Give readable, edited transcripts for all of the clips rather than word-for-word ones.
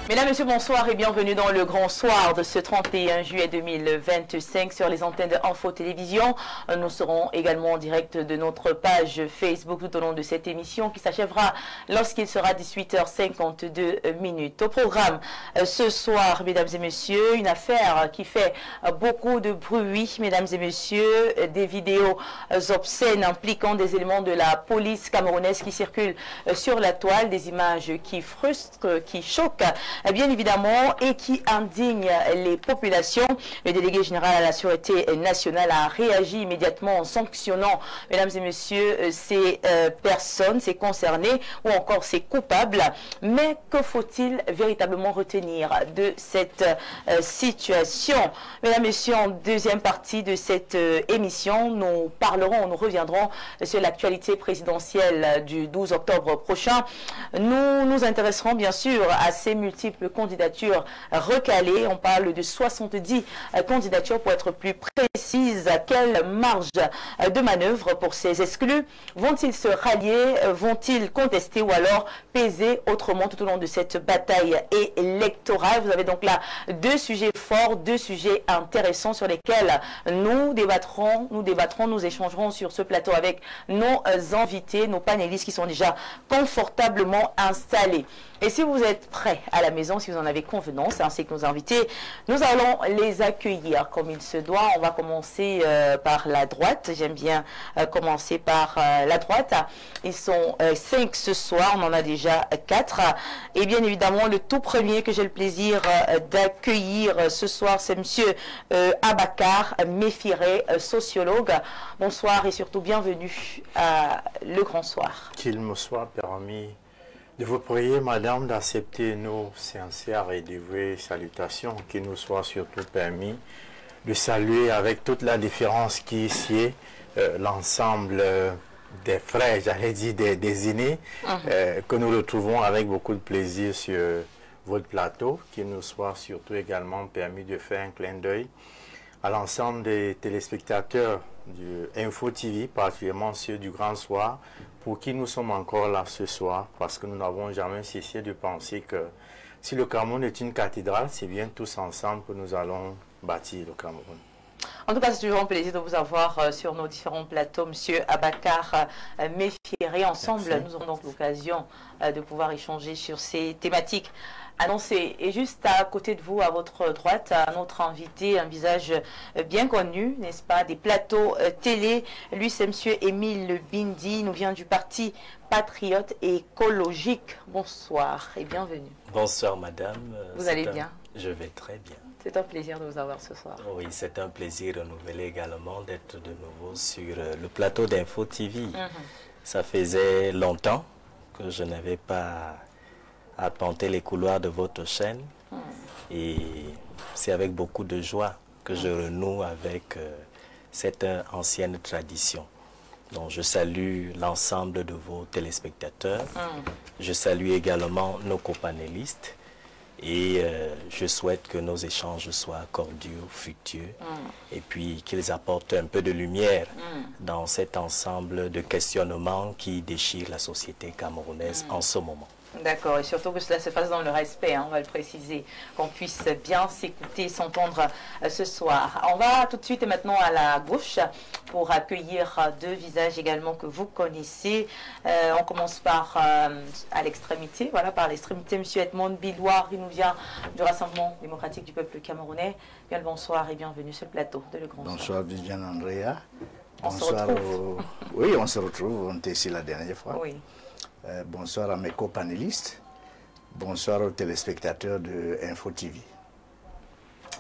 Mesdames, Messieurs, bonsoir et bienvenue dans le grand soir de ce 31 juillet 2025 sur les antennes de Info Télévision. Nous serons également en direct de notre page Facebook tout au long de cette émission qui s'achèvera lorsqu'il sera 18h52 Au programme ce soir, mesdames et messieurs, une affaire qui fait beaucoup de bruit, mesdames et messieurs, des vidéos obscènes impliquant des éléments de la police camerounaise qui circulent sur la toile, des images qui frustrent, qui choquent, bien évidemment, et qui indignent les populations. Le délégué général à la Sûreté nationale a réagi immédiatement en sanctionnant, mesdames et messieurs, ces personnes, ces concernés ou encore ces coupables. Mais que faut-il véritablement retenir de cette situation? Mesdames et messieurs, en deuxième partie de cette émission, nous reviendrons sur l'actualité présidentielle du 12 octobre prochain. Nous nous intéresserons bien sûr à ces multiples candidatures recalées. On parle de 70 candidatures pour être plus précise. Quelle marge de manœuvre pour ces exclus? Vont-ils se rallier? Vont-ils contester ou alors peser autrement tout au long de cette bataille électorale? Vous avez donc là deux sujets forts, deux sujets intéressants sur lesquels nous débattrons, nous échangerons sur ce plateau avec nos invités, nos panélistes qui sont déjà confortablement installés. Et si vous êtes prêts à la maison, si vous en avez convenance, ainsi que nos invités, nous allons les accueillir comme il se doit. On va commencer par la droite. J'aime bien commencer par la droite. Ils sont 5 ce soir, on en a déjà 4. Et bien évidemment, le tout premier que j'ai le plaisir d'accueillir ce soir, c'est monsieur Abakar Méfiré, sociologue. Bonsoir et surtout bienvenue à Le Grand Soir. Qu'il me soit permis de vous prier, madame, d'accepter nos sincères et dévouées salutations, qu'il nous soit surtout permis de saluer avec toute la différence qui ici est l'ensemble des frères, j'allais dire des désignés, que nous retrouvons avec beaucoup de plaisir sur votre plateau, qu'il nous soit surtout également permis de faire un clin d'œil à l'ensemble des téléspectateurs du Info TV, particulièrement ceux du Grand Soir, pour qui nous sommes encore là ce soir, parce que nous n'avons jamais cessé de penser que si le Cameroun est une cathédrale, c'est bien tous ensemble que nous allons bâtir le Cameroun. En tout cas, c'est toujours un plaisir de vous avoir sur nos différents plateaux, monsieur Abakar Méfiré. Ensemble, merci. Nous aurons donc l'occasion de pouvoir échanger sur ces thématiques annoncées. Et juste à côté de vous, à votre droite, un autre invité, un visage bien connu, n'est-ce pas, des plateaux télé. Lui, c'est monsieur Émile Bindi, il nous vient du parti Patriote et Écologique. Bonsoir et bienvenue. Bonsoir, madame. Vous allez bien? Je vais très bien. C'est un plaisir de vous avoir ce soir. Oui, c'est un plaisir renouvelé également d'être de nouveau sur le plateau d'Info TV. Ça faisait longtemps que je n'avais pas arpenté les couloirs de votre chaîne. Et c'est avec beaucoup de joie que je renoue avec cette ancienne tradition. Donc je salue l'ensemble de vos téléspectateurs. Je salue également nos copanélistes. Et je souhaite que nos échanges soient cordiaux, fructueux, et puis qu'ils apportent un peu de lumière dans cet ensemble de questionnements qui déchirent la société camerounaise en ce moment. D'accord, et surtout que cela se fasse dans le respect, on va le préciser, qu'on puisse bien s'écouter, s'entendre ce soir. On va tout de suite et maintenant à la gauche pour accueillir deux visages également que vous connaissez. On commence par à l'extrémité, voilà, par l'extrémité, M. Edmond Biloire, il nous vient du Rassemblement démocratique du peuple camerounais. Bien le bonsoir et bienvenue sur le plateau de Le Grand Soir. Bonsoir Viviane Andrea. Bonsoir. Oui, on se retrouve, on était ici la dernière fois. Oui. Bonsoir à mes copanélistes. Bonsoir aux téléspectateurs de Info TV.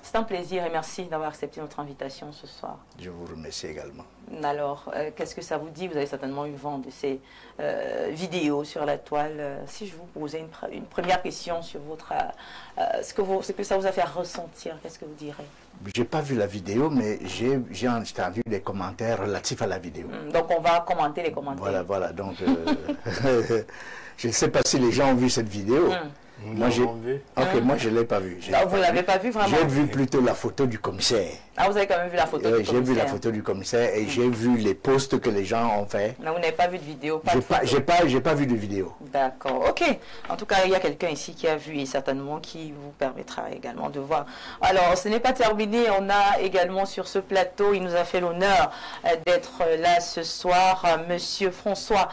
C'est un plaisir et merci d'avoir accepté notre invitation ce soir. Je vous remercie également. Alors, qu'est-ce que ça vous dit? Vous avez certainement eu vent de ces vidéos sur la toile. Si je vous posais une première question sur votre, ce que ça vous a fait ressentir, qu'est-ce que vous direz? Je n'ai pas vu la vidéo, mais j'ai entendu des commentaires relatifs à la vidéo. Donc, on va commenter les commentaires. Voilà. Donc, je ne sais pas si les gens ont vu cette vidéo, Moi, moi, je ne l'ai pas vu. Vous ne l'avez pas vu vraiment? J'ai vu plutôt la photo du commissaire. Ah, vous avez quand même vu la photo du commissaire? J'ai vu la photo du commissaire et j'ai vu les posts que les gens ont fait. Non, vous n'avez pas vu de vidéo? J'ai pas vu de vidéo. D'accord, ok. En tout cas, il y a quelqu'un ici qui a vu et certainement qui vous permettra également de voir. Alors, ce n'est pas terminé. On a également sur ce plateau, il nous a fait l'honneur d'être là ce soir, Monsieur François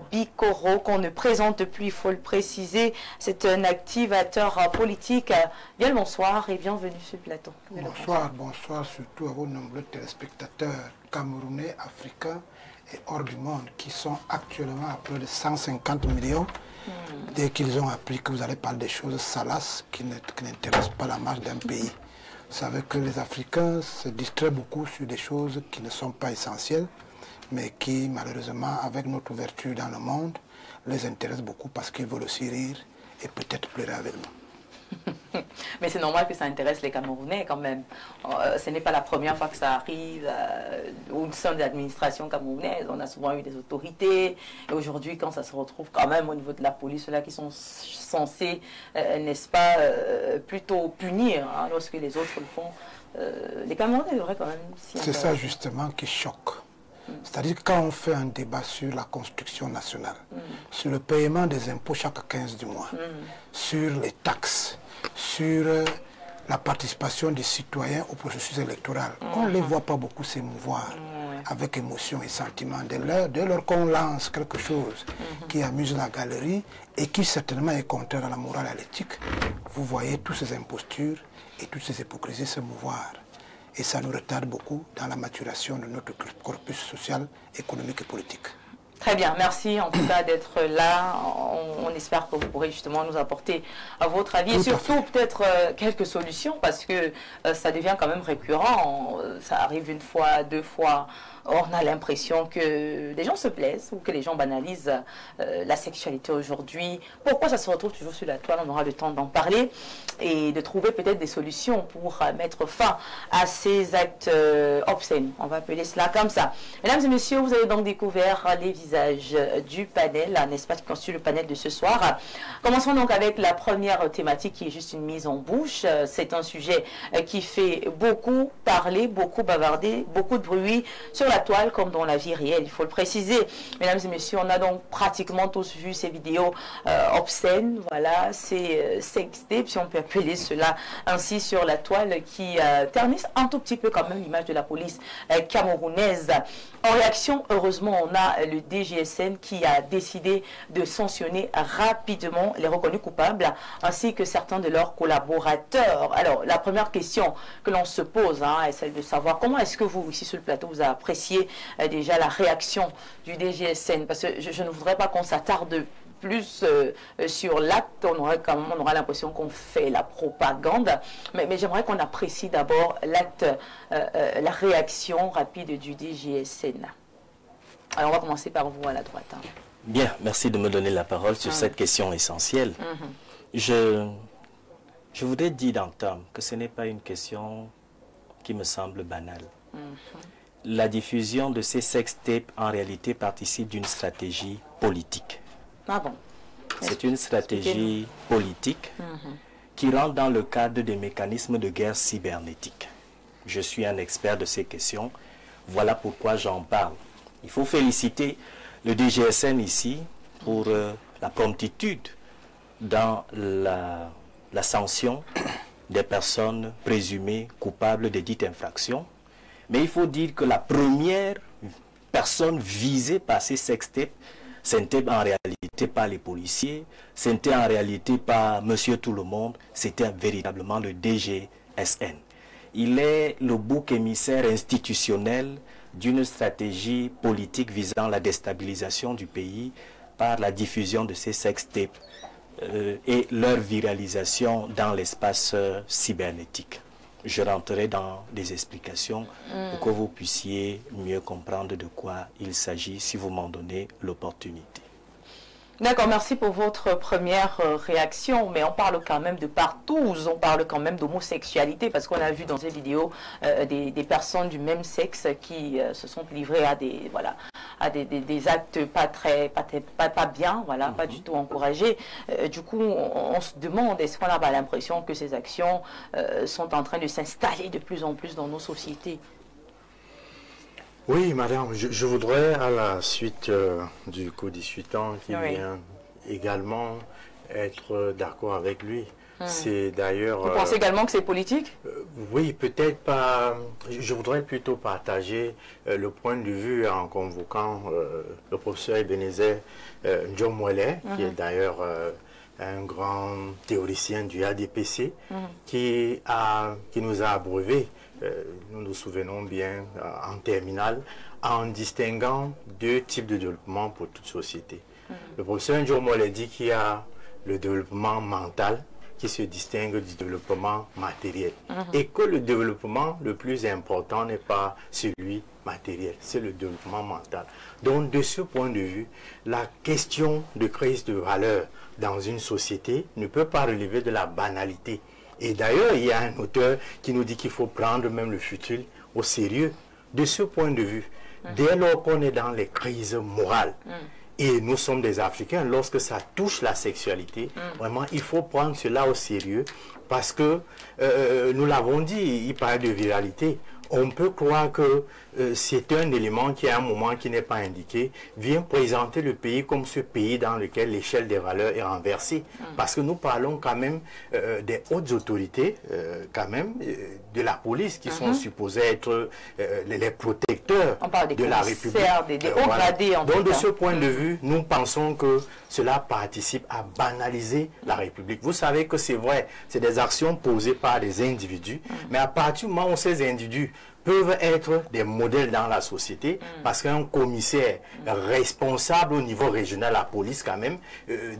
Bikoro, qu'on ne présente plus, il faut le préciser. C'est un activateur politique. Bien le bonsoir et bienvenue sur le plateau. Bonsoir, bonsoir surtout à vos nombreux téléspectateurs camerounais, africains et hors du monde qui sont actuellement à près de 150 millions. Dès qu'ils ont appris que vous allez parler des choses salaces qui n'intéressent pas la marche d'un pays. Vous savez que les Africains se distraient beaucoup sur des choses qui ne sont pas essentielles, mais qui malheureusement, avec notre ouverture dans le monde, les intéressent beaucoup parce qu'ils veulent aussi rire et peut-être pleurer avec nous. Mais c'est normal que ça intéresse les Camerounais quand même. Ce n'est pas la première fois que ça arrive au sein de l'administration camerounaise. On a souvent eu des autorités. Et aujourd'hui, quand ça se retrouve quand même au niveau de la police, là qui sont censés, n'est-ce pas, plutôt punir hein, lorsque les autres le font, les Camerounais devraient quand même s'y intéresser. C'est ça justement qui choque. C'est-à-dire que quand on fait un débat sur la construction nationale, sur le paiement des impôts chaque 15 du mois, sur les taxes, sur la participation des citoyens au processus électoral, on ne les voit pas beaucoup s'émouvoir avec émotion et sentiment. Dès lors qu'on lance quelque chose qui amuse la galerie et qui certainement est contraire à la morale et à l'éthique, vous voyez toutes ces impostures et toutes ces hypocrisies se mouvoir. Et ça nous retarde beaucoup dans la maturation de notre corpus social, économique et politique. Très bien, merci en tout cas d'être là. On espère que vous pourrez justement nous apporter votre avis et surtout peut-être quelques solutions parce que ça devient quand même récurrent. Ça arrive une fois, deux fois. On a l'impression que les gens se plaisent ou que les gens banalisent la sexualité aujourd'hui. Pourquoi ça se retrouve toujours sur la toile? On aura le temps d'en parler et de trouver peut-être des solutions pour mettre fin à ces actes obscènes. On va appeler cela comme ça. Mesdames et messieurs, vous avez donc découvert les visages du panel, n'est-ce pas, qui constitue le panel de ce soir. Commençons donc avec la première thématique qui est juste une mise en bouche. C'est un sujet qui fait beaucoup parler, beaucoup bavarder, beaucoup de bruit sur la toile comme dans la vie réelle, il faut le préciser. Mesdames et messieurs, on a donc pratiquement tous vu ces vidéos obscènes, voilà, ces sextapes, si on peut appeler cela ainsi, sur la toile qui ternissent un tout petit peu quand même l'image de la police camerounaise. En réaction, heureusement, on a le DGSN qui a décidé de sanctionner rapidement les reconnus coupables ainsi que certains de leurs collaborateurs. Alors, la première question que l'on se pose est celle de savoir comment est-ce que vous, ici sur le plateau, vous avez apprécié déjà la réaction du DGSN, parce que je ne voudrais pas qu'on s'attarde plus sur l'acte. On aura l'impression qu'on fait la propagande, mais j'aimerais qu'on apprécie d'abord l'acte, la réaction rapide du DGSN. Alors on va commencer par vous à la droite. Bien, merci de me donner la parole sur cette question essentielle. Je voudrais dire d'entame que ce n'est pas une question qui me semble banale. La diffusion de ces sextapes en réalité participe d'une stratégie politique. Ah bon? C'est une stratégie politique qui rentre dans le cadre des mécanismes de guerre cybernétique. Je suis un expert de ces questions, voilà pourquoi j'en parle. Il faut féliciter le DGSN ici pour la promptitude dans la sanction des personnes présumées coupables de dites infractions. Mais il faut dire que la première personne visée par ces sextapes, ce n'était en réalité pas les policiers, ce n'était en réalité pas Monsieur Tout-le-Monde, c'était véritablement le DGSN. Il est le bouc émissaire institutionnel d'une stratégie politique visant la déstabilisation du pays par la diffusion de ces sextapes et leur viralisation dans l'espace cybernétique. Je rentrerai dans des explications pour que vous puissiez mieux comprendre de quoi il s'agit si vous m'en donnez l'opportunité. D'accord, merci pour votre première réaction, mais on parle quand même de partouze, on parle quand même d'homosexualité, parce qu'on a vu dans ces vidéos des personnes du même sexe qui se sont livrées à des, voilà, à des actes pas bien, voilà, pas du tout encouragés. Du coup, on se demande, est-ce qu'on n'a pas l'impression que ces actions sont en train de s'installer de plus en plus dans nos sociétés? Oui, madame, je voudrais, à la suite du co-discutant qui vient également être d'accord avec lui. C'est d'ailleurs... Vous pensez également que c'est politique? Oui, peut-être pas. Je voudrais plutôt partager le point de vue en convoquant le professeur Ebenezer Njomwele, qui est d'ailleurs un grand théoricien du ADPC, qui nous a abreuvé. Nous nous souvenons bien en terminale, en distinguant deux types de développement pour toute société. Le professeur Njomwele dit qu'il y a le développement mental qui se distingue du développement matériel. Et que le développement le plus important n'est pas celui matériel, c'est le développement mental. Donc de ce point de vue, la question de crise de valeur dans une société ne peut pas relever de la banalité. Et d'ailleurs, il y a un auteur qui nous dit qu'il faut prendre même le futur au sérieux. De ce point de vue, dès lors qu'on est dans les crises morales, et nous sommes des Africains, lorsque ça touche la sexualité, vraiment, il faut prendre cela au sérieux, parce que, nous l'avons dit, il parle de viralité. On peut croire que c'est un élément qui, à un moment qui n'est pas indiqué, vient présenter le pays comme ce pays dans lequel l'échelle des valeurs est renversée. Parce que nous parlons quand même des hautes autorités, quand même, de la police, qui sont supposés être les protecteurs de la République. Des hauts gradés, en Donc, de ce point de vue, nous pensons que cela participe à banaliser la République. Vous savez que c'est vrai, c'est des actions posées par des individus, mais à partir du moment où ces individus peuvent être des modèles dans la société, parce qu'un commissaire responsable au niveau régional, la police quand même,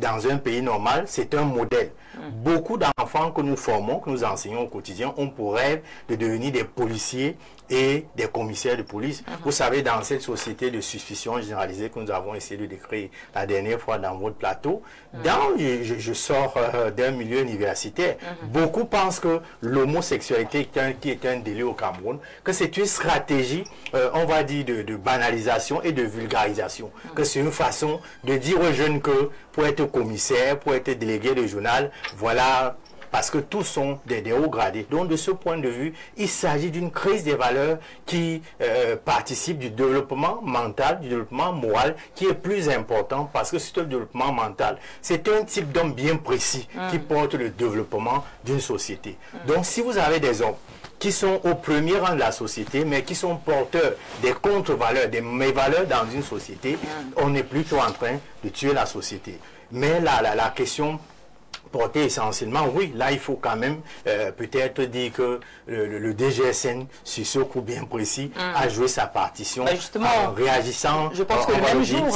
dans un pays normal, c'est un modèle. Beaucoup d'enfants que nous formons, que nous enseignons au quotidien, ont pour rêve de devenir des policiers et des commissaires de police. Vous savez, dans cette société de suspicion généralisée que nous avons essayé de décrire la dernière fois dans votre plateau, je sors d'un milieu universitaire. Beaucoup pensent que l'homosexualité, qui est un délit au Cameroun, que c'est une stratégie, on va dire, de banalisation et de vulgarisation. Que c'est une façon de dire aux jeunes que pour être commissaire, pour être délégué de journal, voilà, parce que tous sont des hauts gradés. Donc de ce point de vue, il s'agit d'une crise des valeurs qui participe du développement mental, du développement moral, qui est plus important, parce que c'est le développement mental. C'est un type d'homme bien précis qui porte le développement d'une société. Donc si vous avez des hommes qui sont au premier rang de la société, mais qui sont porteurs des contre-valeurs, des mévaleurs dans une société, on est plutôt en train de tuer la société. Mais la question portée essentiellement, oui, là il faut quand même peut-être dire que le DGSN, sur ce coup bien précis, a joué sa partition en réagissant, je pense que le même jour,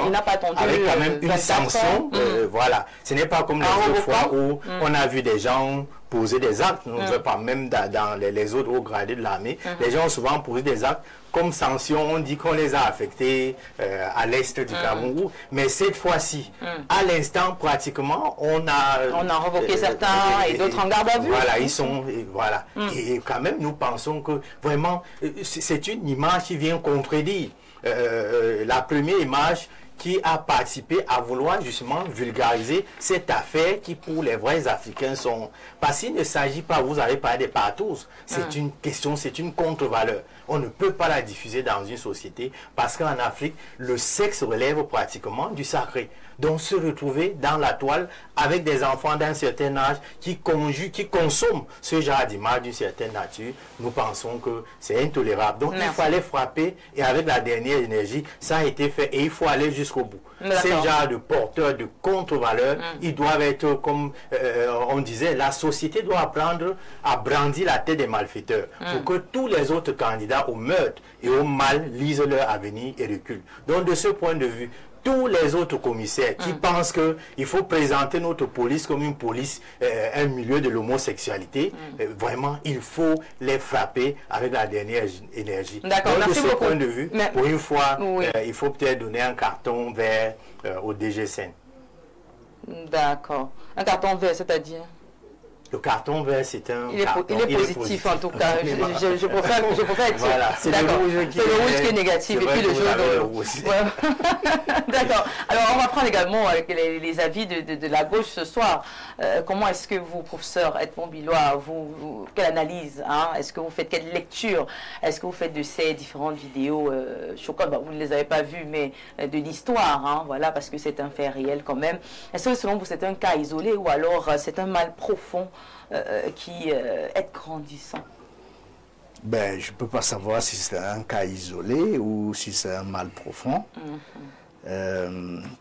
il n'a pas attendu avec quand même une sanction. Voilà, ce n'est pas comme les autres fois où on a vu des gens poser des actes, nous ne veut pas même dans les autres hauts gradés de l'armée, les gens ont souvent posé des actes comme sanction, on dit qu'on les a affectés à l'est du Cameroun, mais cette fois-ci, à l'instant pratiquement, on a revoqué certains et d'autres en garde à vue. Voilà, ils sont, voilà. Et quand même, nous pensons que vraiment, c'est une image qui vient contredire la première image qui a participé à vouloir justement vulgariser cette affaire qui pour les vrais Africains sont... Parce qu'il ne s'agit pas, vous avez parlé des partous, c'est une question, c'est une contre-valeur. On ne peut pas la diffuser dans une société parce qu'en Afrique, le sexe relève pratiquement du sacré. Donc se retrouver dans la toile avec des enfants d'un certain âge qui consomment ce genre d'image d'une certaine nature, nous pensons que c'est intolérable. Donc il fallait frapper et avec la dernière énergie, ça a été fait et il faut aller jusqu'au bout. Ces genres de porteurs de contre-valeurs, ils doivent être comme on disait, la société doit apprendre à brandir la tête des malfaiteurs pour que tous les autres candidats au meurtre et au mal lisent leur avenir et reculent. Donc de ce point de vue, tous les autres commissaires qui pensent qu'il faut présenter notre police comme une police, un milieu de l'homosexualité, vraiment, il faut les frapper avec la dernière énergie. D'accord, donc, merci de ce beaucoup. point de vue, Mais... pour une fois, oui. Il faut peut-être donner un carton vert au DGSN. D'accord. Un carton vert, c'est-à-dire? Le carton vert, c'est un carton. Il est positif en tout cas. Je préfère être voilà, c'est le rouge qui est négatif et puis le jaune. D'accord. Alors on va prendre également les avis de la gauche ce soir. Comment est-ce que vous, professeur Edmond Billois, quelle analyse, hein? Est-ce que vous faites quelle lecture? Est-ce que vous faites de ces différentes vidéos choquantes? Vous ne les avez pas vues, mais de l'histoire, hein, voilà, parce que c'est un fait réel quand même. Est-ce que selon vous c'est un cas isolé ou alors c'est un mal profond qui est grandissant? Ben, je ne peux pas savoir si c'est un cas isolé ou si c'est un mal profond.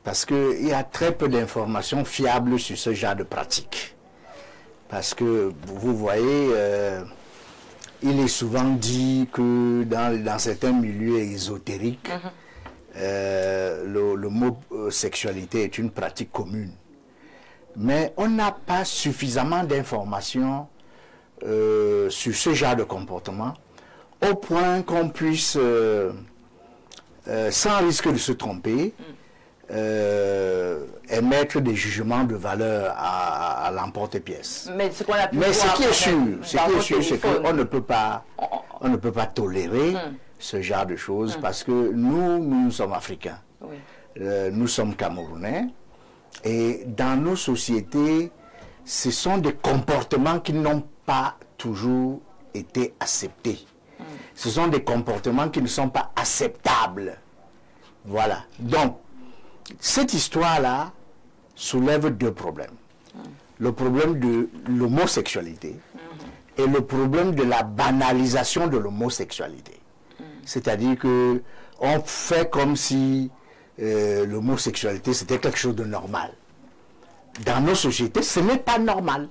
Parce qu'il y a très peu d'informations fiables sur ce genre de pratique. Parce que, vous voyez, il est souvent dit que dans certains milieux ésotériques, le mot sexualité est une pratique commune. Mais on n'a pas suffisamment d'informations sur ce genre de comportement au point qu'on puisse, sans risque de se tromper, émettre des jugements de valeur à l'emporte-pièce. Mais ce qui est sûr, c'est qu'on ne peut pas, tolérer ce genre de choses parce que nous sommes africains, nous sommes camerounais. Et dans nos sociétés, ce sont des comportements qui n'ont pas toujours été acceptés. Ce sont des comportements qui ne sont pas acceptables. Voilà. Donc, cette histoire-là soulève deux problèmes. Le problème de l'homosexualité et le problème de la banalisation de l'homosexualité. C'est-à-dire qu'on fait comme si l'homosexualité, c'était quelque chose de normal. Dans nos sociétés, ce n'est pas normal.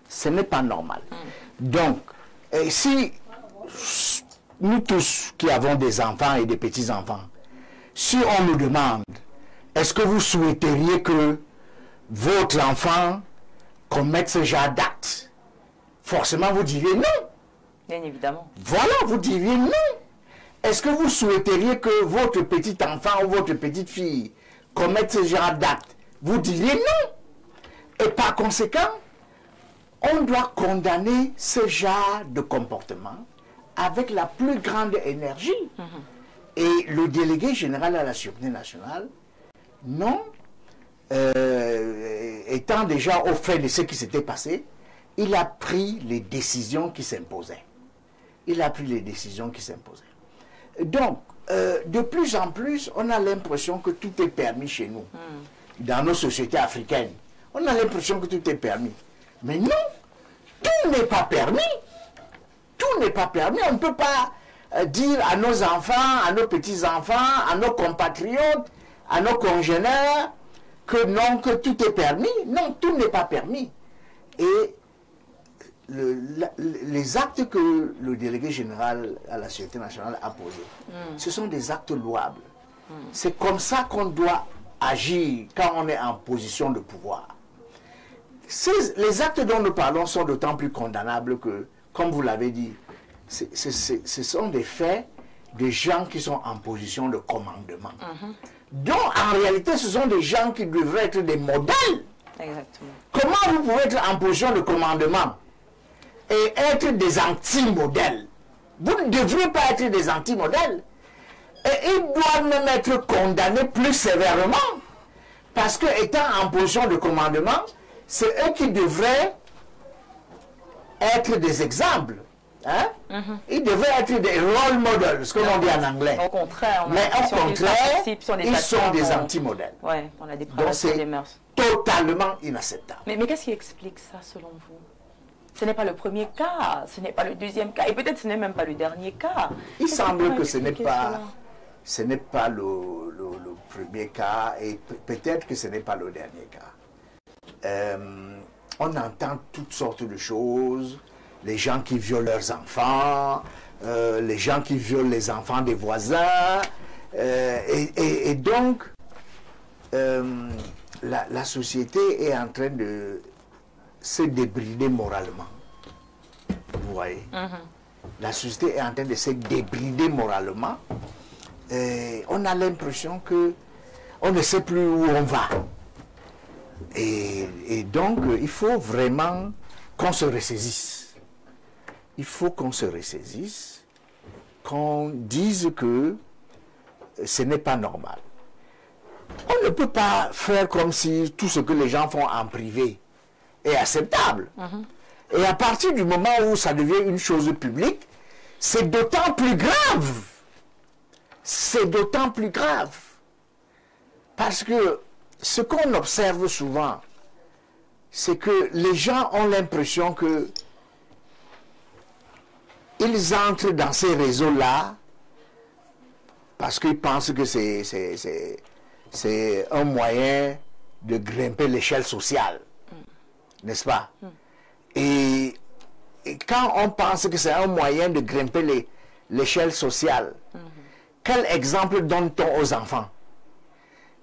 Ce n'est pas normal. Donc, si nous tous qui avons des enfants et des petits-enfants, si on nous demande, est-ce que vous souhaiteriez que votre enfant commette ce genre d'acte? Forcément, vous diriez non. Bien évidemment. Voilà, vous diriez non. Est-ce que vous souhaiteriez que votre petit enfant ou votre petite fille commette ce genre d'acte? Vous diriez non. Et par conséquent, on doit condamner ce genre de comportement avec la plus grande énergie. Et le délégué général à la Sûreté nationale, non, étant déjà au fait de ce qui s'était passé, il a pris les décisions qui s'imposaient. Il a pris les décisions qui s'imposaient. Donc, de plus en plus, on a l'impression que tout est permis chez nous. Dans nos sociétés africaines, on a l'impression que tout est permis. Mais non, tout n'est pas permis. Tout n'est pas permis. On ne peut pas dire à nos enfants, à nos petits-enfants, à nos compatriotes, à nos congénères, que non, que tout est permis. Non, tout n'est pas permis. Et les actes que le délégué général à la Sûreté nationale a posés, ce sont des actes louables. C'est comme ça qu'on doit agir quand on est en position de pouvoir. Les actes dont nous parlons sont d'autant plus condamnables que, comme vous l'avez dit, ce sont des faits de gens qui sont en position de commandement. Donc, en réalité, ce sont des gens qui devraient être des modèles. Exactement. Comment vous pouvez être en position de commandement et être des anti-modèles? Vous ne devriez pas être des anti-modèles. Et ils doivent même être condamnés plus sévèrement. Parce que, étant en position de commandement, c'est eux qui devraient être des exemples. Hein? Ils devraient être des role models, ce que l'on dit en anglais. Au contraire, mais au contraire, ils sont des anti-modèles. Ouais, on a des donc c'est totalement inacceptable. Mais qu'est-ce qui explique ça selon vous? Ce n'est pas le premier cas, ce n'est pas le deuxième cas, et peut-être ce n'est même pas le dernier cas. Il semble que ce n'est pas le premier cas, et peut-être que ce n'est pas le dernier cas. On entend toutes sortes de choses. Les gens qui violent leurs enfants, les gens qui violent les enfants des voisins. Et donc, la société est en train de se débrider moralement. Vous voyez? La société est en train de se débrider moralement. Et on a l'impression que on ne sait plus où on va. Et donc, il faut vraiment qu'on se ressaisisse. Il faut qu'on se ressaisisse, qu'on dise que ce n'est pas normal. On ne peut pas faire comme si tout ce que les gens font en privé est acceptable. Et à partir du moment où ça devient une chose publique, c'est d'autant plus grave. C'est d'autant plus grave. Parce que ce qu'on observe souvent, c'est que les gens ont l'impression que ils entrent dans ces réseaux-là parce qu'ils pensent que c'est un moyen de grimper l'échelle sociale. N'est-ce pas? Et quand on pense que c'est un moyen de grimper l'échelle sociale, quel exemple donne-t-on aux enfants?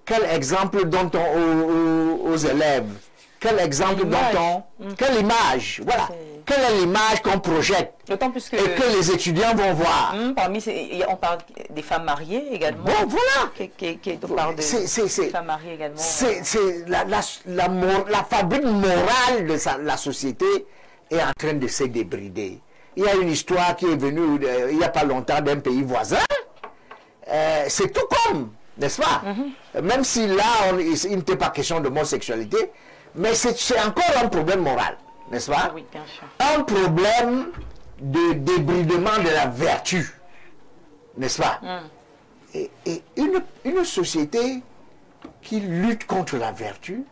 Quel exemple donne-t-on aux élèves? Quel exemple donne-t-on? Quelle image? Voilà. Quelle est l'image qu'on projette? D'autant plus que... Et que les étudiants vont voir. Parmi on parle des femmes mariées également. Bon, voilà. On parle de femmes mariées également. C'est la fabrique morale de la société est en train de se débrider. Il y a une histoire qui est venue il n'y a pas longtemps d'un pays voisin. C'est tout comme, n'est-ce pas? Même si là, il n'était pas question de homosexualité, mais c'est encore un problème moral, n'est-ce pas? Oui, bien sûr. Un problème de débridement de la vertu, n'est-ce pas? Et une société qui lutte contre la vertu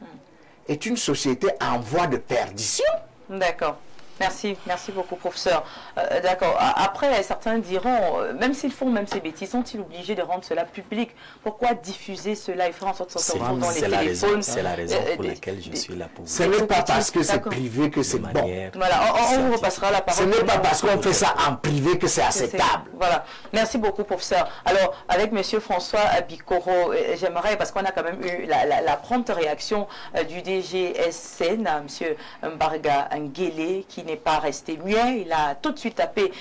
est une société en voie de perdition. D'accord. Merci beaucoup, professeur. D'accord. Après, certains diront, même s'ils font même ces bêtises, sont-ils obligés de rendre cela public? Pourquoi diffuser cela et faire en sorte que ça se retrouve dans les téléphones? C'est la raison pour laquelle je suis là pour vous. Ce n'est pas parce que c'est privé que c'est bon. Voilà, on vous repassera la parole. Ce n'est pas parce qu'on fait ça en privé que c'est acceptable. Voilà. Merci beaucoup, professeur. Alors, avec M. François Bikoro, j'aimerais, parce qu'on a quand même eu la prompte réaction du DGSN, M. Mbarga Nguele, qui n'est pas resté muet, il a tout de suite tapé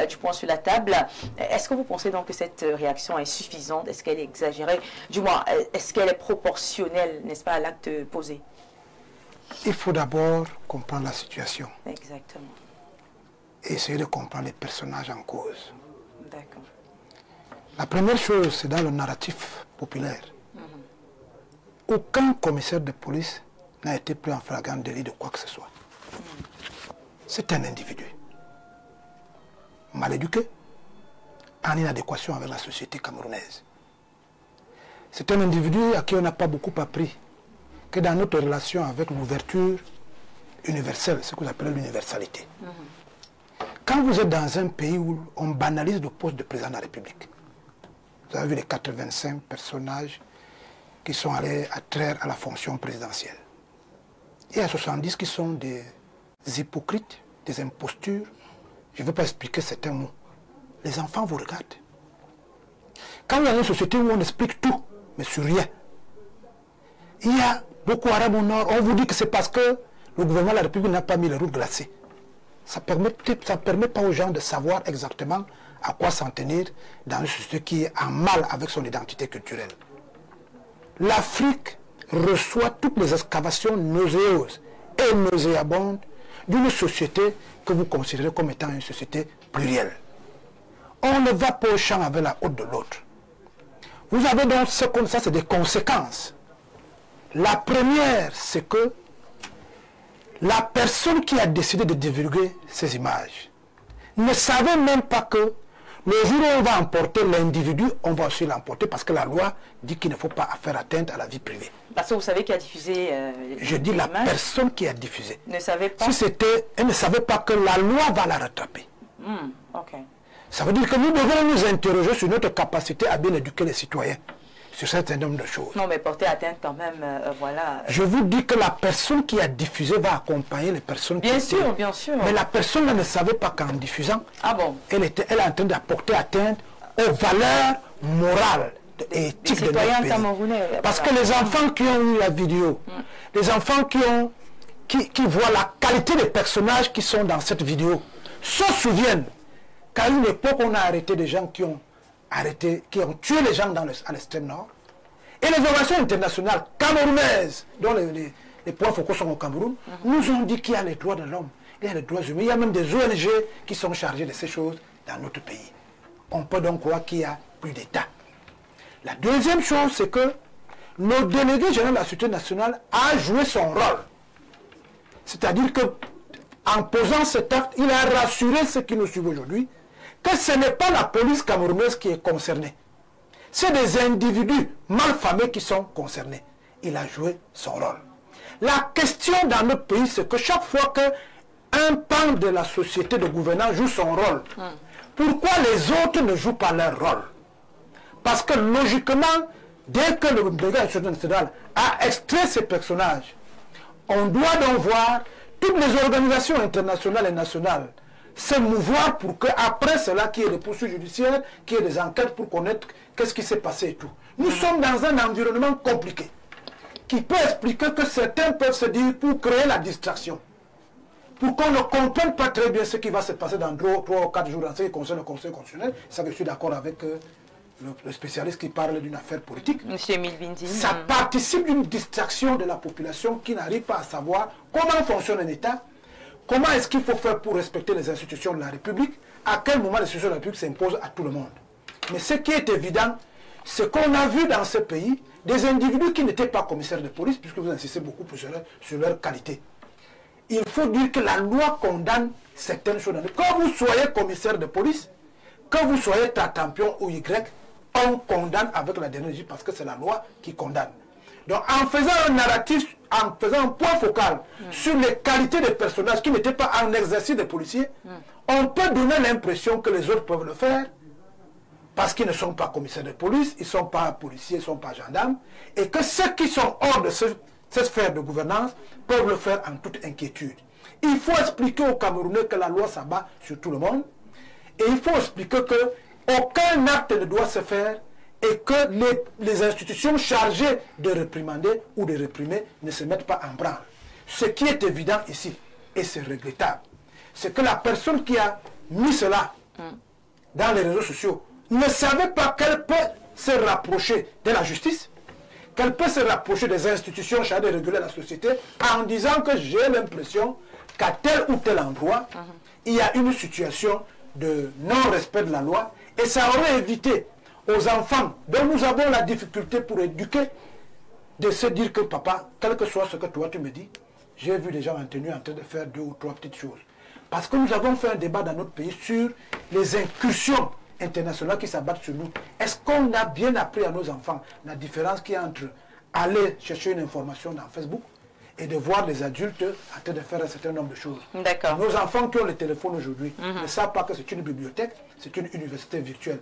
du poing sur la table. Est-ce que vous pensez donc que cette réaction est suffisante? Est-ce qu'elle est exagérée? Du moins, est-ce qu'elle est proportionnelle, n'est-ce pas, à l'acte posé? Il faut d'abord comprendre la situation. Exactement. Et essayer de comprendre les personnages en cause. D'accord. La première chose, c'est dans le narratif populaire. Aucun commissaire de police n'a été pris en flagrant délit de quoi que ce soit. C'est un individu mal éduqué, en inadéquation avec la société camerounaise. C'est un individu à qui on n'a pas beaucoup appris que dans notre relation avec l'ouverture universelle, ce que vous appelez l'universalité. Quand vous êtes dans un pays où on banalise le poste de président de la République, vous avez vu les 85 personnages qui sont allés attraire à la fonction présidentielle. Il y a 70 qui sont des hypocrites, des impostures. Je ne veux pas expliquer certains mots. Les enfants vous regardent. Quand il y a une société où on explique tout, mais sur rien, il y a beaucoup d'Arabes au nord, on vous dit que c'est parce que le gouvernement de la République n'a pas mis les routes glacées. Ça ne permet pas aux gens de savoir exactement à quoi s'en tenir dans une société qui est en mal avec son identité culturelle. L'Afrique reçoit toutes les excavations nauséeuses et nauséabondes d'une société que vous considérez comme étant une société plurielle. On ne va pas au champ avec la haute de l'autre. Vous avez donc ça, c'est des conséquences. La première, c'est que la personne qui a décidé de divulguer ces images ne savait même pas que le jour où on va emporter l'individu, on va aussi l'emporter parce que la loi dit qu'il ne faut pas faire atteinte à la vie privée. Parce que vous savez qui a diffusé je dis la personne qui a diffusé. Ne savait pas. Si c'était, elle ne savait pas que la loi va la rattraper. Ok. Ça veut dire que nous devons nous interroger sur notre capacité à bien éduquer les citoyens sur un certain nombre de choses. Non, mais porter atteinte quand même, voilà. Je vous dis que la personne qui a diffusé va accompagner les personnes bien sûr, bien sûr. Mais la personne ne savait pas qu'en diffusant, ah bon, elle est en train d'apporter atteinte aux valeurs morales éthique de notre pays. Parce que les enfants qui ont eu la vidéo, les enfants qui voient la qualité des personnages qui sont dans cette vidéo, se souviennent qu'à une époque, on a arrêté des gens qui ont tué les gens à l'extrême nord. Et les organisations internationales camerounaises, dont les points focaux sont au Cameroun, nous ont dit qu'il y a les droits de l'homme, il y a les droits humains, il y a même des ONG qui sont chargées de ces choses dans notre pays. On peut donc croire qu'il y a plus d'État. La deuxième chose, c'est que le délégué général de la Sûreté nationale a joué son rôle. C'est-à-dire qu'en posant cet acte, il a rassuré ceux qui nous suivent aujourd'hui que ce n'est pas la police camerounaise qui est concernée. C'est des individus malfamés qui sont concernés. Il a joué son rôle. La question dans notre pays, c'est que chaque fois qu'un pan de la société de gouvernance joue son rôle, pourquoi les autres ne jouent pas leur rôle? Parce que logiquement, dès que le délégué de la Sûreté nationale a extrait ces personnages, on doit donc voir toutes les organisations internationales et nationales se mouvoir pour qu'après cela, qu'il y ait des poursuites judiciaires, qu'il y ait des enquêtes pour connaître qu'est-ce qui s'est passé et tout. Nous sommes dans un environnement compliqué qui peut expliquer que certains peuvent se dire pour créer la distraction, pour qu'on ne comprenne pas très bien ce qui va se passer dans 3 ou 4 jours en ce qui concerne le Conseil constitutionnel. Ça, je suis d'accord avec le spécialiste qui parle d'une affaire politique. Monsieur Emile Bindi. Ça participe d'une distraction de la population qui n'arrive pas à savoir comment fonctionne un État, comment est-ce qu'il faut faire pour respecter les institutions de la République, à quel moment les institutions de la République s'imposent à tout le monde. Mais ce qui est évident, c'est qu'on a vu dans ce pays des individus qui n'étaient pas commissaires de police, puisque vous insistez beaucoup sur leur qualité. Il faut dire que la loi condamne certaines choses. Quand vous soyez commissaire de police, que vous soyez Tatampion ou Y, on condamne avec la dernière justice parce que c'est la loi qui condamne. Donc en faisant un narratif, en faisant un point focal sur les qualités des personnages qui n'étaient pas en exercice de policiers, on peut donner l'impression que les autres peuvent le faire parce qu'ils ne sont pas commissaires de police, ils ne sont pas policiers, ils ne sont pas gendarmes, et que ceux qui sont hors de cette sphère de gouvernance peuvent le faire en toute inquiétude. Il faut expliquer aux Camerounais que la loi s'abat sur tout le monde, et il faut expliquer qu'aucun acte ne doit se faire et que les institutions chargées de réprimander ou de réprimer ne se mettent pas en branle. Ce qui est évident ici, et c'est regrettable, c'est que la personne qui a mis cela dans les réseaux sociaux ne savait pas qu'elle peut se rapprocher de la justice, qu'elle peut se rapprocher des institutions chargées de réguler la société en disant que j'ai l'impression qu'à tel ou tel endroit, il y a une situation de non-respect de la loi et ça aurait évité aux enfants dont nous avons la difficulté pour éduquer de se dire que papa, quel que soit ce que toi tu me dis, j'ai vu des gens en tenue en train de faire 2 ou 3 petites choses. Parce que nous avons fait un débat dans notre pays sur les incursions internationales qui s'abattent sur nous. Est-ce qu'on a bien appris à nos enfants la différence qu'il y a entre aller chercher une information dans Facebook et de voir les adultes en train de faire un certain nombre de choses. D'accord. Nos enfants qui ont le téléphone aujourd'hui ne savent pas que c'est une bibliothèque, c'est une université virtuelle.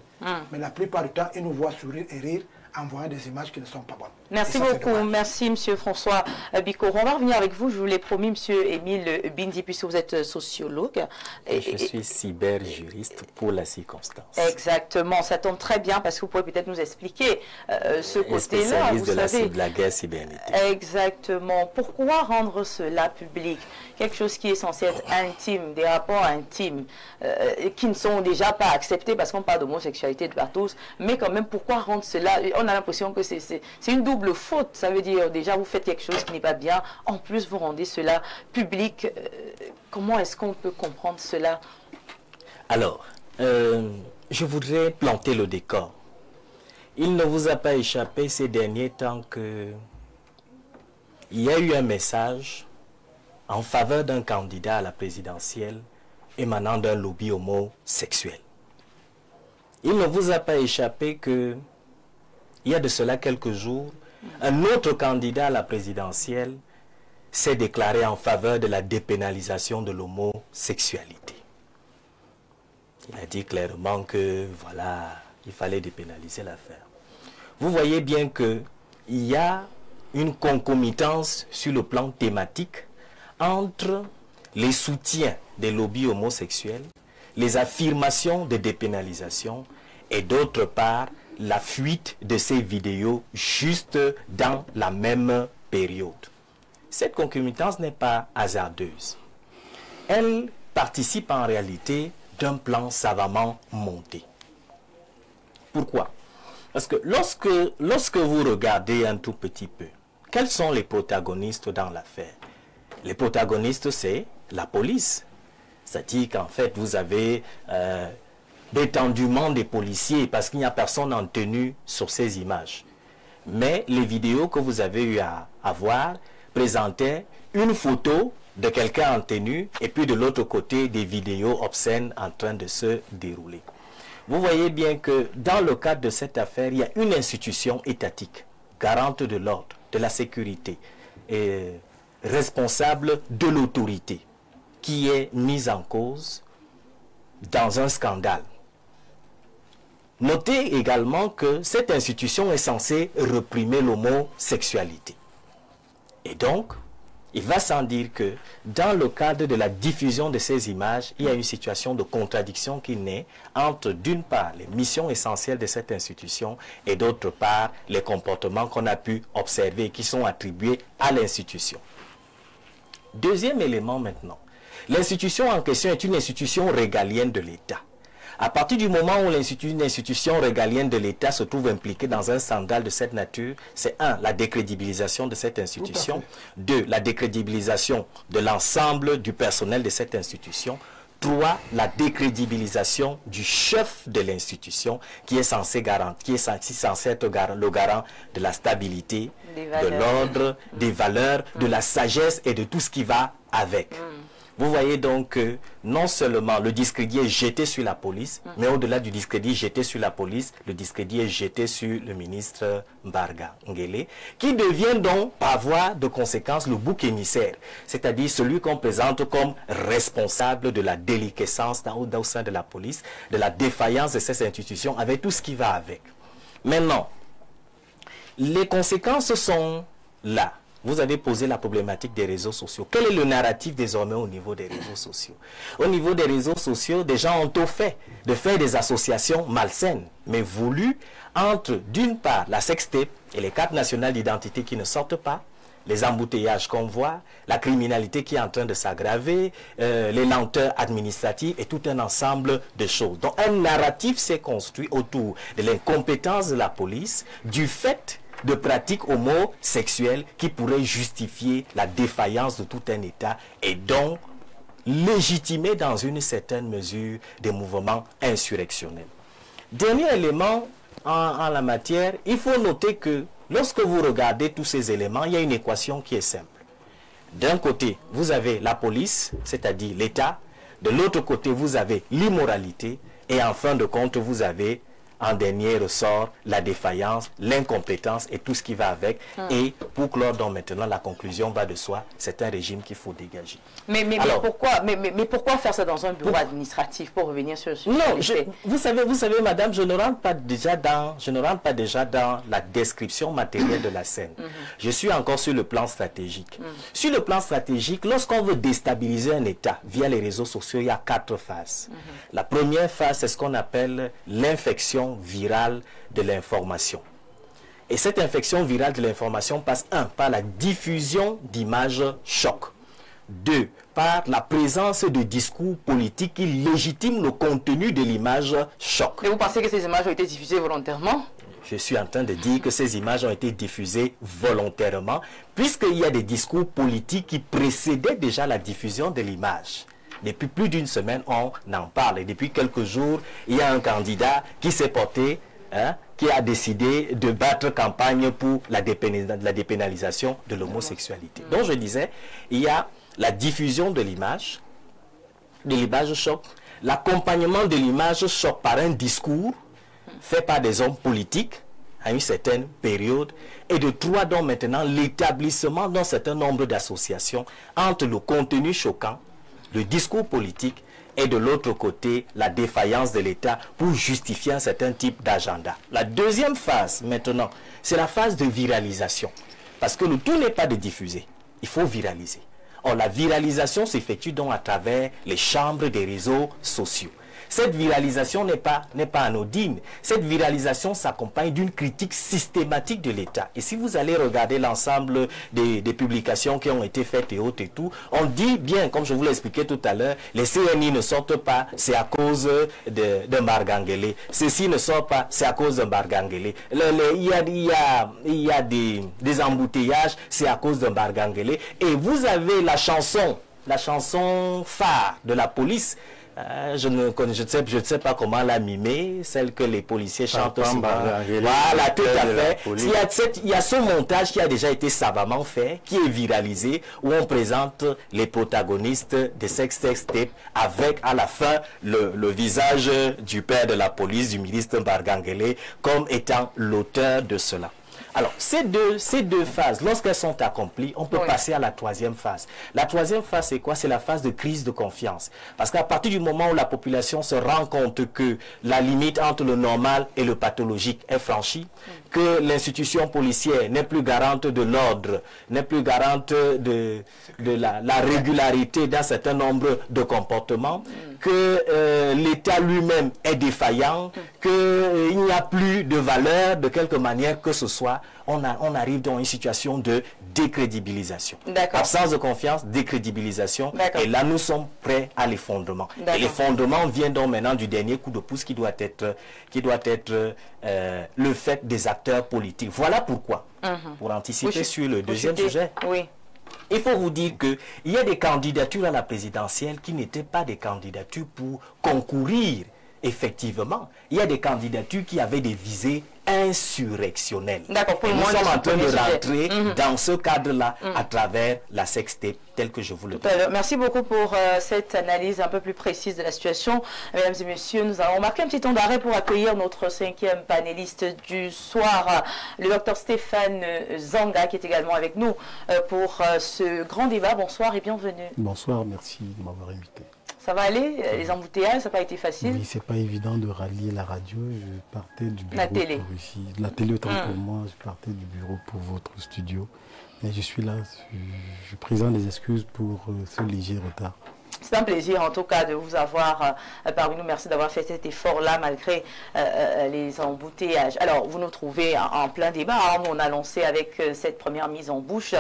Mais la plupart du temps, ils nous voient sourire et rire en voyant des images qui ne sont pas bonnes. Merci beaucoup. Merci, M. François Bikoro. On va revenir avec vous. Je vous l'ai promis, M. Émile Bindi, puisque vous êtes sociologue. Et je suis cyberjuriste pour la circonstance. Exactement. Ça tombe très bien parce que vous pouvez peut-être nous expliquer ce côté-là. Spécialiste de la guerre cybernétique. Exactement. Pourquoi rendre cela public? Quelque chose qui est censé être intime, des rapports intimes, qui ne sont déjà pas acceptés parce qu'on parle d'homosexualité de tous. Mais quand même, pourquoi rendre cela? On a l'impression que c'est une double faute. Ça veut dire, déjà, vous faites quelque chose qui n'est pas bien. En plus, vous rendez cela public. Comment est-ce qu'on peut comprendre cela? Alors, je voudrais planter le décor. Il ne vous a pas échappé ces derniers temps que il y a eu un message en faveur d'un candidat à la présidentielle émanant d'un lobby homosexuel. Il ne vous a pas échappé que il y a de cela quelques jours, un autre candidat à la présidentielle s'est déclaré en faveur de la dépénalisation de l'homosexualité. Il a dit clairement que, voilà, il fallait dépénaliser l'affaire. Vous voyez bien qu'il y a une concomitance sur le plan thématique entre les soutiens des lobbies homosexuels, les affirmations de dépénalisation et d'autre part, la fuite de ces vidéos juste dans la même période. Cette concomitance n'est pas hasardeuse. Elle participe en réalité d'un plan savamment monté. Pourquoi? Parce que lorsque vous regardez un tout petit peu, quels sont les protagonistes dans l'affaire? Les protagonistes, c'est la police. C'est-à-dire qu'en fait, vous avez d'étendument des policiers parce qu'il n'y a personne en tenue sur ces images. Mais les vidéos que vous avez eu à voir présentaient une photo de quelqu'un en tenue et puis de l'autre côté des vidéos obscènes en train de se dérouler. Vous voyez bien que dans le cadre de cette affaire, il y a une institution étatique, garante de l'ordre, de la sécurité et responsable de l'autorité qui est mise en cause dans un scandale. Notez également que cette institution est censée réprimer l'homosexualité. Et donc, il va sans dire que dans le cadre de la diffusion de ces images, il y a une situation de contradiction qui naît entre d'une part les missions essentielles de cette institution et d'autre part les comportements qu'on a pu observer et qui sont attribués à l'institution. Deuxième élément maintenant, l'institution en question est une institution régalienne de l'État. À partir du moment où une institution régalienne de l'État se trouve impliquée dans un scandale de cette nature, c'est 1. La décrédibilisation de cette institution, 2. La décrédibilisation de l'ensemble du personnel de cette institution, 3. La décrédibilisation du chef de l'institution qui est censé être le garant de la stabilité, de l'ordre, des valeurs, de la sagesse et de tout ce qui va avec. Vous voyez donc que non seulement le discrédit est jeté sur la police, mais au-delà du discrédit jeté sur la police, le discrédit est jeté sur le ministre Mbarga Ngele, qui devient donc, par voie de conséquence, le bouc émissaire, c'est-à-dire celui qu'on présente comme responsable de la déliquescence au sein de la police, de la défaillance de ces institutions, avec tout ce qui va avec. Maintenant, les conséquences sont là. Vous avez posé la problématique des réseaux sociaux. Quel est le narratif désormais au niveau des réseaux sociaux? Au niveau des réseaux sociaux, des gens ont au fait de faire des associations malsaines, mais voulues entre, d'une part, la sextape et les cartes nationales d'identité qui ne sortent pas, les embouteillages qu'on voit, la criminalité qui est en train de s'aggraver, les lenteurs administratives et tout un ensemble de choses. Donc un narratif s'est construit autour de l'incompétence de la police, du fait de pratiques homosexuelles qui pourraient justifier la défaillance de tout un État et donc légitimer dans une certaine mesure des mouvements insurrectionnels. Dernier élément en la matière, il faut noter que lorsque vous regardez tous ces éléments, il y a une équation qui est simple. D'un côté, vous avez la police, c'est-à-dire l'État. De l'autre côté, vous avez l'immoralité. Et en fin de compte, vous avez en dernier ressort la défaillance, l'incompétence et tout ce qui va avec. Et pour clore donc maintenant, la conclusion va de soi, c'est un régime qu'il faut dégager. Mais pourquoi faire ça dans un bureau administratif pour revenir sur ce sujet? Vous savez, madame, je ne rentre pas déjà dans la description matérielle de la scène. Je suis encore sur le plan stratégique. Sur le plan stratégique, lorsqu'on veut déstabiliser un État via les réseaux sociaux, il y a 4 phases. La première phase, c'est ce qu'on appelle l'infection virale de l'information. Et cette infection virale de l'information passe 1. Par la diffusion d'images choc. 2. Par la présence de discours politiques qui légitiment le contenu de l'image choc. Et vous pensez que ces images ont été diffusées volontairement? Je suis en train de dire que ces images ont été diffusées volontairement, puisqu'il y a des discours politiques qui précédaient déjà la diffusion de l'image. Depuis plus d'une semaine, on en parle. Et depuis quelques jours, il y a un candidat qui s'est porté, qui a décidé de battre campagne pour la dépénalisation de l'homosexualité. Donc je disais, il y a la diffusion de l'image choc, l'accompagnement de l'image choc par un discours fait par des hommes politiques à une certaine période, et de 3, donc maintenant l'établissement d'un certain nombre d'associations entre le contenu choquant, le discours politique et de l'autre côté la défaillance de l'État pour justifier un certain type d'agenda. La deuxième phase maintenant, c'est la phase de viralisation. Parce que le tout n'est pas de diffuser, il faut viraliser. Or la viralisation s'effectue donc à travers les chambres des réseaux sociaux. Cette viralisation n'est pas anodine. Cette viralisation s'accompagne d'une critique systématique de l'État. Et si vous allez regarder l'ensemble des publications qui ont été faites et autres et tout, on dit bien, comme je vous l'ai expliqué tout à l'heure, les CNI ne sortent pas, c'est à cause de Mbargangele. Ceci ne sort pas, c'est à cause de Mbargangele. Il y a des embouteillages, c'est à cause de Mbargangele. Et vous avez la chanson phare de la police. Je ne sais pas comment la mimer, celle que les policiers chantent souvent. Voilà, tout à fait. Il y a ce montage qui a déjà été savamment fait, qui est viralisé, où on présente les protagonistes des sex tape avec à la fin le visage du père de la police, du ministre Mbargangele, comme étant l'auteur de cela. Alors, ces deux phases, lorsqu'elles sont accomplies, on peut passer à la troisième phase. La troisième phase, c'est quoi? C'est la phase de crise de confiance. Parce qu'à partir du moment où la population se rend compte que la limite entre le normal et le pathologique est franchie, que l'institution policière n'est plus garante de l'ordre, n'est plus garante de la régularité d'un certain nombre de comportements, que l'État lui-même est défaillant, qu'il n'y a plus de valeur de quelque manière que ce soit, on arrive dans une situation de décrédibilisation. Absence de confiance, décrédibilisation, et là nous sommes prêts à l'effondrement. Et l'effondrement vient donc maintenant du dernier coup de pouce qui doit être le fait des acteurs politiques. Voilà pourquoi, pour anticiper sur le deuxième sujet, il faut vous dire qu'il y a des candidatures à la présidentielle qui n'étaient pas des candidatures pour concourir effectivement. Il y a des candidatures qui avaient des visées insurrectionnelles. D'accord, pour nous sommes en train de rentrer dans ce cadre-là à travers la sextape telle que je vous le dis. Merci beaucoup pour cette analyse un peu plus précise de la situation. Mesdames et messieurs, nous allons marquer un petit temps d'arrêt pour accueillir notre cinquième panéliste du soir, le docteur Stéphane Zanga, qui est également avec nous pour ce grand débat. Bonsoir et bienvenue. Bonsoir, merci de m'avoir invité. Ça va aller? Les embouteillages, ça n'a pas été facile? Oui, c'est pas évident de rallier la radio. Je partais du bureau pour ici. La télé autant pour moi, je partais du bureau pour votre studio. Mais je suis là, je présente des excuses pour ce léger retard. C'est un plaisir en tout cas de vous avoir parmi nous. Merci d'avoir fait cet effort-là malgré les embouteillages. Alors, vous nous trouvez en plein débat. Hein. On a lancé avec cette première mise en bouche.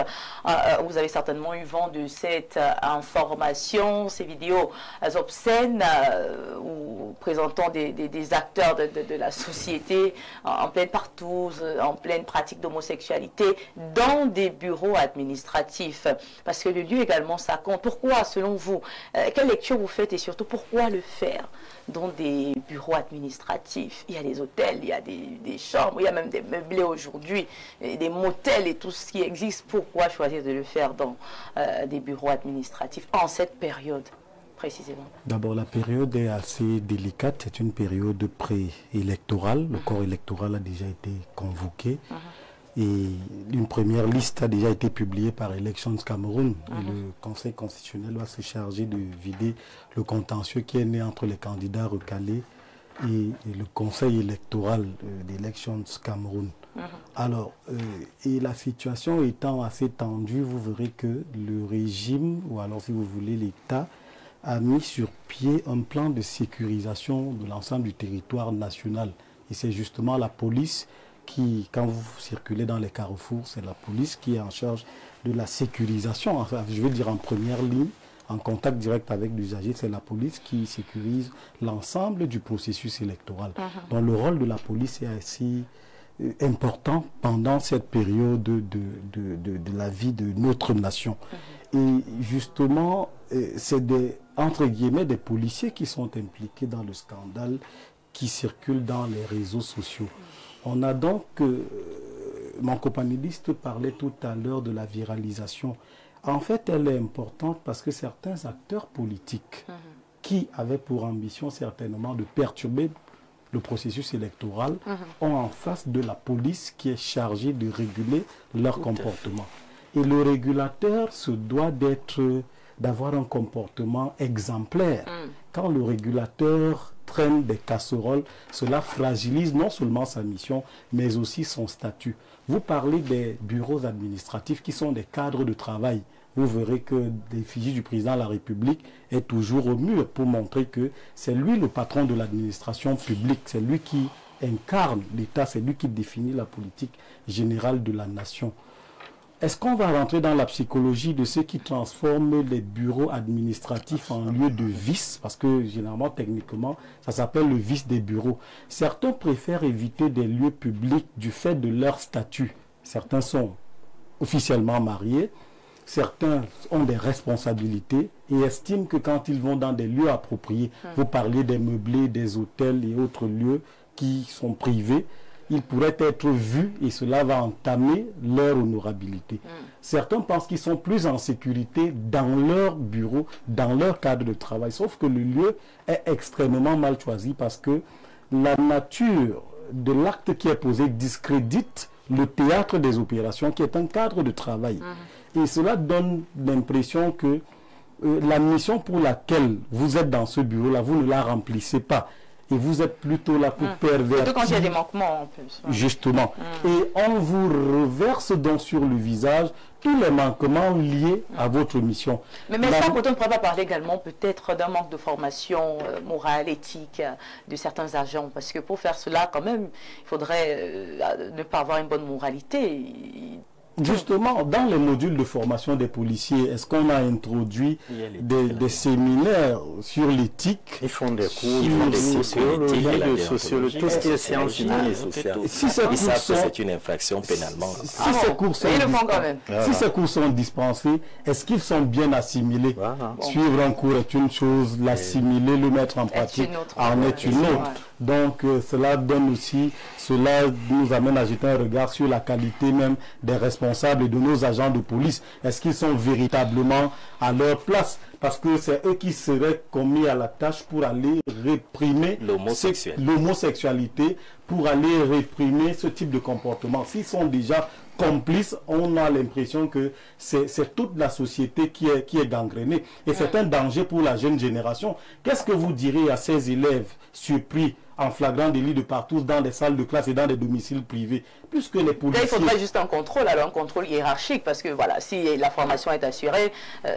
Vous avez certainement eu vent de cette information, ces vidéos obscènes ou présentant des acteurs de la société en pleine partouze, en pleine pratique d'homosexualité dans des bureaux administratifs. Parce que le lieu également, ça compte. Pourquoi, selon vous, quelle lecture vous faites et surtout pourquoi le faire dans des bureaux administratifs? Il y a des hôtels, il y a des chambres, il y a même des meublés aujourd'hui, des motels et tout ce qui existe. Pourquoi choisir de le faire dans des bureaux administratifs en cette période précisément? D'abord, la période est assez délicate. C'est une période préélectorale. Le corps électoral a déjà été convoqué. Et une première liste a déjà été publiée par Elections Cameroun. Et le Conseil constitutionnel va se charger de vider le contentieux qui est né entre les candidats recalés et le Conseil électoral d'Elections Cameroun. Alors, et la situation étant assez tendue, vous verrez que le régime, ou alors si vous voulez l'État, a mis sur pied un plan de sécurisation de l'ensemble du territoire national. Et c'est justement la police qui, quand vous circulez dans les carrefours, c'est la police qui est en charge de la sécurisation. Enfin, je veux dire en première ligne, en contact direct avec l'usager, c'est la police qui sécurise l'ensemble du processus électoral. Donc le rôle de la police est assez important pendant cette période de la vie de notre nation. Et justement, c'est entre guillemets des policiers qui sont impliqués dans le scandale qui circule dans les réseaux sociaux. On a donc, mon copanéliste parlait tout à l'heure de la viralisation. En fait, elle est importante parce que certains acteurs politiques qui avaient pour ambition certainement de perturber le processus électoral ont en face de la police qui est chargée de réguler leur comportement. Et le régulateur se doit d'avoir un comportement exemplaire. Quand le régulateur traîne des casseroles, cela fragilise non seulement sa mission, mais aussi son statut. Vous parlez des bureaux administratifs qui sont des cadres de travail. vous verrez que l'effigie du président de la République est toujours au mur pour montrer que c'est lui le patron de l'administration publique, c'est lui qui incarne l'État, c'est lui qui définit la politique générale de la nation. Est-ce qu'on va rentrer dans la psychologie de ceux qui transforment les bureaux administratifs en lieu de vice? Parce que généralement, techniquement, ça s'appelle le vice des bureaux. Certains préfèrent éviter des lieux publics du fait de leur statut. Certains sont officiellement mariés, certains ont des responsabilités et estiment que quand ils vont dans des lieux appropriés, vous parlez des meublés, des hôtels et autres lieux qui sont privés, ils pourraient être vus et cela va entamer leur honorabilité. Certains pensent qu'ils sont plus en sécurité dans leur bureau, dans leur cadre de travail, sauf que le lieu est extrêmement mal choisi parce que la nature de l'acte qui est posé discrédite le théâtre des opérations qui est un cadre de travail. Et cela donne l'impression que la mission pour laquelle vous êtes dans ce bureau-là, vous ne la remplissez pas. Et vous êtes plutôt là pour pervertir. Surtout quand il y a des manquements en plus. Justement. Et on vous reverse donc sur le visage tous les manquements liés à votre mission. Mais ça, on ne pourrait pas parler également peut-être d'un manque de formation morale, éthique de certains agents. Parce que pour faire cela, quand même, il faudrait ne pas avoir une bonne moralité. Justement, dans les modules de formation des policiers, est-ce qu'on a introduit des séminaires sur l'éthique? Ils font des cours, ils font des sociologie, tout ce qui est sciences humaines et sociales. Si c'est une infraction pénalement. Si ces cours sont dispensés, est-ce qu'ils sont bien assimilés? Suivre un cours est une chose, l'assimiler, le mettre en pratique en est une autre. Donc cela donne aussi, cela nous amène à jeter un regard sur la qualité même des responsables et de nos agents de police. Est-ce qu'ils sont véritablement à leur place? Parce que c'est eux qui seraient commis à la tâche pour aller réprimer l'homosexualité, pour aller réprimer ce type de comportement. S'ils sont déjà complices, on a l'impression que c'est toute la société qui est gangrénée. Et c'est un danger pour la jeune génération. Qu'est-ce que vous direz à ces élèves surpris en flagrant délit de partout dans des salles de classe et dans des domiciles privés, puisque les policiers... Là, il faudrait juste un contrôle, alors un contrôle hiérarchique, parce que voilà, si la formation est assurée,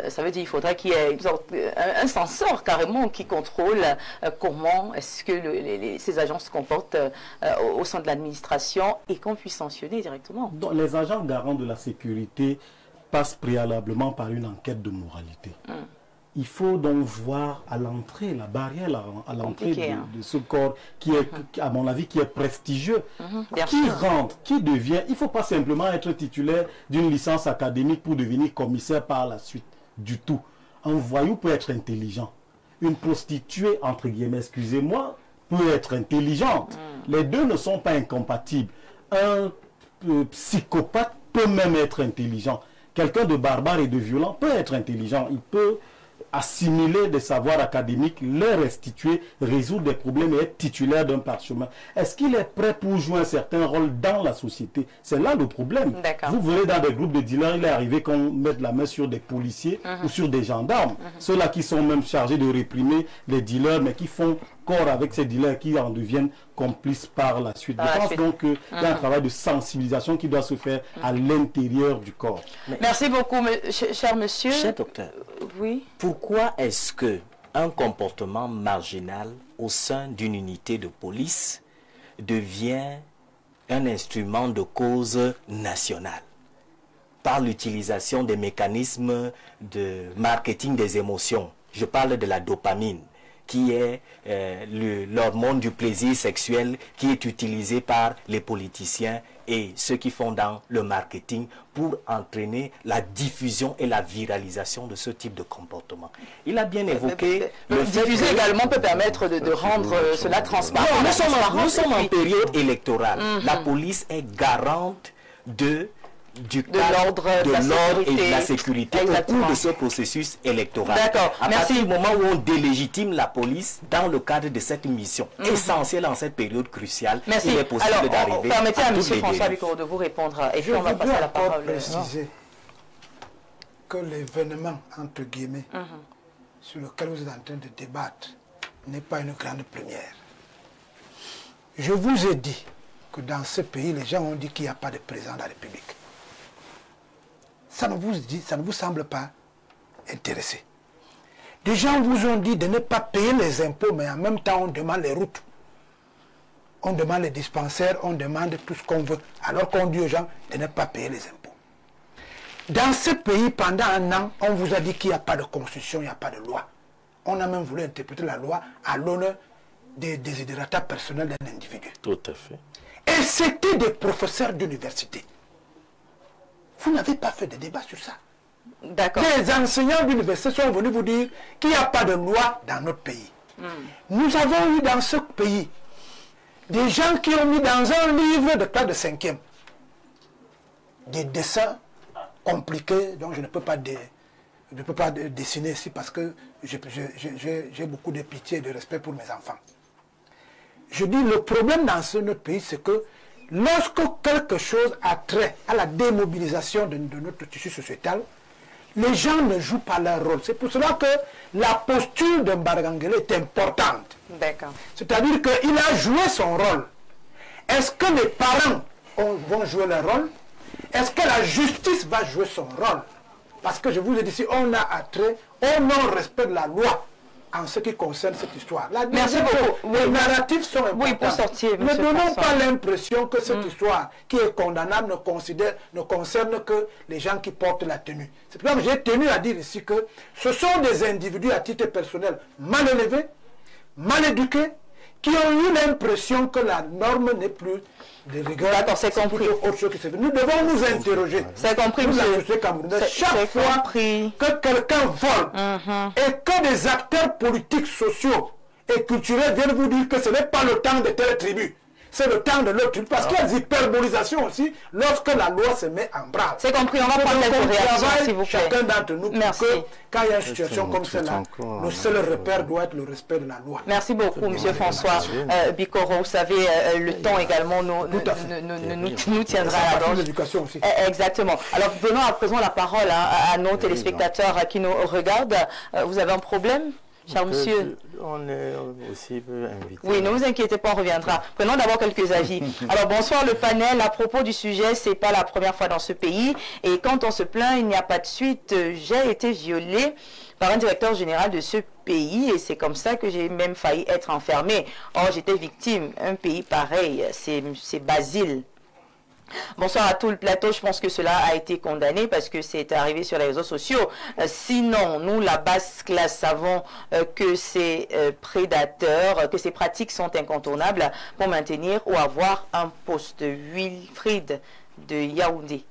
ça veut dire qu'il faudrait qu'il y ait un censeur carrément qui contrôle comment est-ce que ces agents se comportent au sein de l'administration et qu'on puisse sanctionner directement. Donc, les agents garants de la sécurité passent préalablement par une enquête de moralité. Il faut donc voir à l'entrée, la barrière à l'entrée de ce corps qui est, à mon avis, qui est prestigieux. Qui rentre, qui devient, il ne faut pas simplement être titulaire d'une licence académique pour devenir commissaire par la suite, du tout. Un voyou peut être intelligent. Une prostituée, entre guillemets, excusez-moi, peut être intelligente. Les deux ne sont pas incompatibles. Un psychopathe peut même être intelligent. Quelqu'un de barbare et de violent peut être intelligent. Il peut assimiler des savoirs académiques, les restituer, résoudre des problèmes et être titulaire d'un parchemin. Est-ce qu'il est prêt pour jouer un certain rôle dans la société? C'est là le problème. Vous verrez dans des groupes de dealers, il est arrivé qu'on mette la main sur des policiers ou sur des gendarmes. Ceux-là qui sont même chargés de réprimer les dealers, mais qui font corps avec ces dealers qui en deviennent complices par la suite. Je pense donc qu'il y a un travail de sensibilisation qui doit se faire à l'intérieur du corps. Merci beaucoup, cher monsieur. Cher docteur, oui. Pourquoi est-ce que un comportement marginal au sein d'une unité de police devient un instrument de cause nationale par l'utilisation des mécanismes de marketing des émotions? Je parle de la dopamine, qui est l'hormone du plaisir sexuel qui est utilisé par les politiciens et ceux qui font dans le marketing pour entraîner la diffusion et la viralisation de ce type de comportement. Il a bien évoqué... Le diffuser également peut permettre de rendre cela transparent. Nous sommes en période électorale. La police est garante de l'ordre et de la sécurité au cours de ce processus électoral. À partir du moment où on délégitime la police dans le cadre de cette mission essentielle en cette période cruciale, il est possible d'arriver à permettez à M. François Bikoro de vous répondre et puis on va passer à la parole. Je veux préciser que l'événement, entre guillemets, sur lequel vous êtes en train de débattre, n'est pas une grande première. Je vous ai dit que dans ce pays, les gens ont dit qu'il n'y a pas de président de la République. ça ne vous semble pas intéressé. Des gens vous ont dit de ne pas payer les impôts, mais en même temps, on demande les routes. On demande les dispensaires, on demande tout ce qu'on veut, alors qu'on dit aux gens de ne pas payer les impôts. Dans ce pays, pendant un an, on vous a dit qu'il n'y a pas de constitution, il n'y a pas de loi. On a même voulu interpréter la loi à l'honneur des désiderata personnels d'un individu. Tout à fait. Et c'était des professeurs d'université. Vous n'avez pas fait de débat sur ça. D'accord. Les enseignants d'université sont venus vous dire qu'il n'y a pas de loi dans notre pays. Nous avons eu dans ce pays des gens qui ont mis dans un livre de classe de 5e des dessins compliqués, donc je ne peux pas dessiner ici parce que j'ai beaucoup de pitié et de respect pour mes enfants. Je dis, le problème dans notre pays, c'est que lorsque quelque chose a trait à la démobilisation de notre tissu sociétal, les gens ne jouent pas leur rôle. C'est pour cela que la posture de Mbargangele est importante. D'accord. C'est-à-dire qu'il a joué son rôle. Est-ce que les parents vont jouer leur rôle? Est-ce que la justice va jouer son rôle? Parce que je vous ai dit, si on a attrait au non-respect de la loi en ce qui concerne cette histoire. Merci beaucoup. Les narratifs sont importants. Oui, pour sortir, ne donnons pas l'impression que cette histoire qui est condamnable ne concerne que les gens qui portent la tenue. C'est pour ça que j'ai tenu à dire ici que ce sont des individus à titre personnel mal élevés, mal éduqués, qui ont eu l'impression que la norme n'est plus de rigueur. D'accord, c'est compris. Autre chose qui se fait. Nous devons nous interroger. C'est compris, nous, la monsieur. société camerounaise, chaque fois que quelqu'un vole et que des acteurs politiques, sociaux et culturels viennent vous dire que ce n'est pas le temps de telle tribu, c'est le temps de l'autre tribu. Parce qu'il y a des hyperbolisations aussi lorsque la loi se met en branle. C'est compris, on va prendre quelques réactions, s'il vous plaît. Chacun d'entre nous, merci. Que, quand il y a une situation comme celle-là, le seul repère doit être le respect de la loi. Merci beaucoup, M. François Bikoro. Vous savez, le temps également nous tiendra à la gorge. L'éducation aussi. Exactement. Alors, donnons à présent la parole à nos téléspectateurs qui nous regardent. Vous avez un problème, cher monsieur? On est aussi invité. Oui, ne vous inquiétez pas, on reviendra. Prenons d'abord quelques avis. Alors, bonsoir le panel. À propos du sujet, c'est pas la première fois dans ce pays. Et quand on se plaint, il n'y a pas de suite. J'ai été violée par un directeur général de ce pays et c'est comme ça que j'ai même failli être enfermée. Or, j'étais victime. Un pays pareil, c'est Basile. Bonsoir à tout le plateau, je pense que cela a été condamné parce que c'est arrivé sur les réseaux sociaux. Sinon, nous, la basse classe, savons que ces prédateurs, que ces pratiques sont incontournables pour maintenir ou avoir un poste. Wilfried de Yaoundé.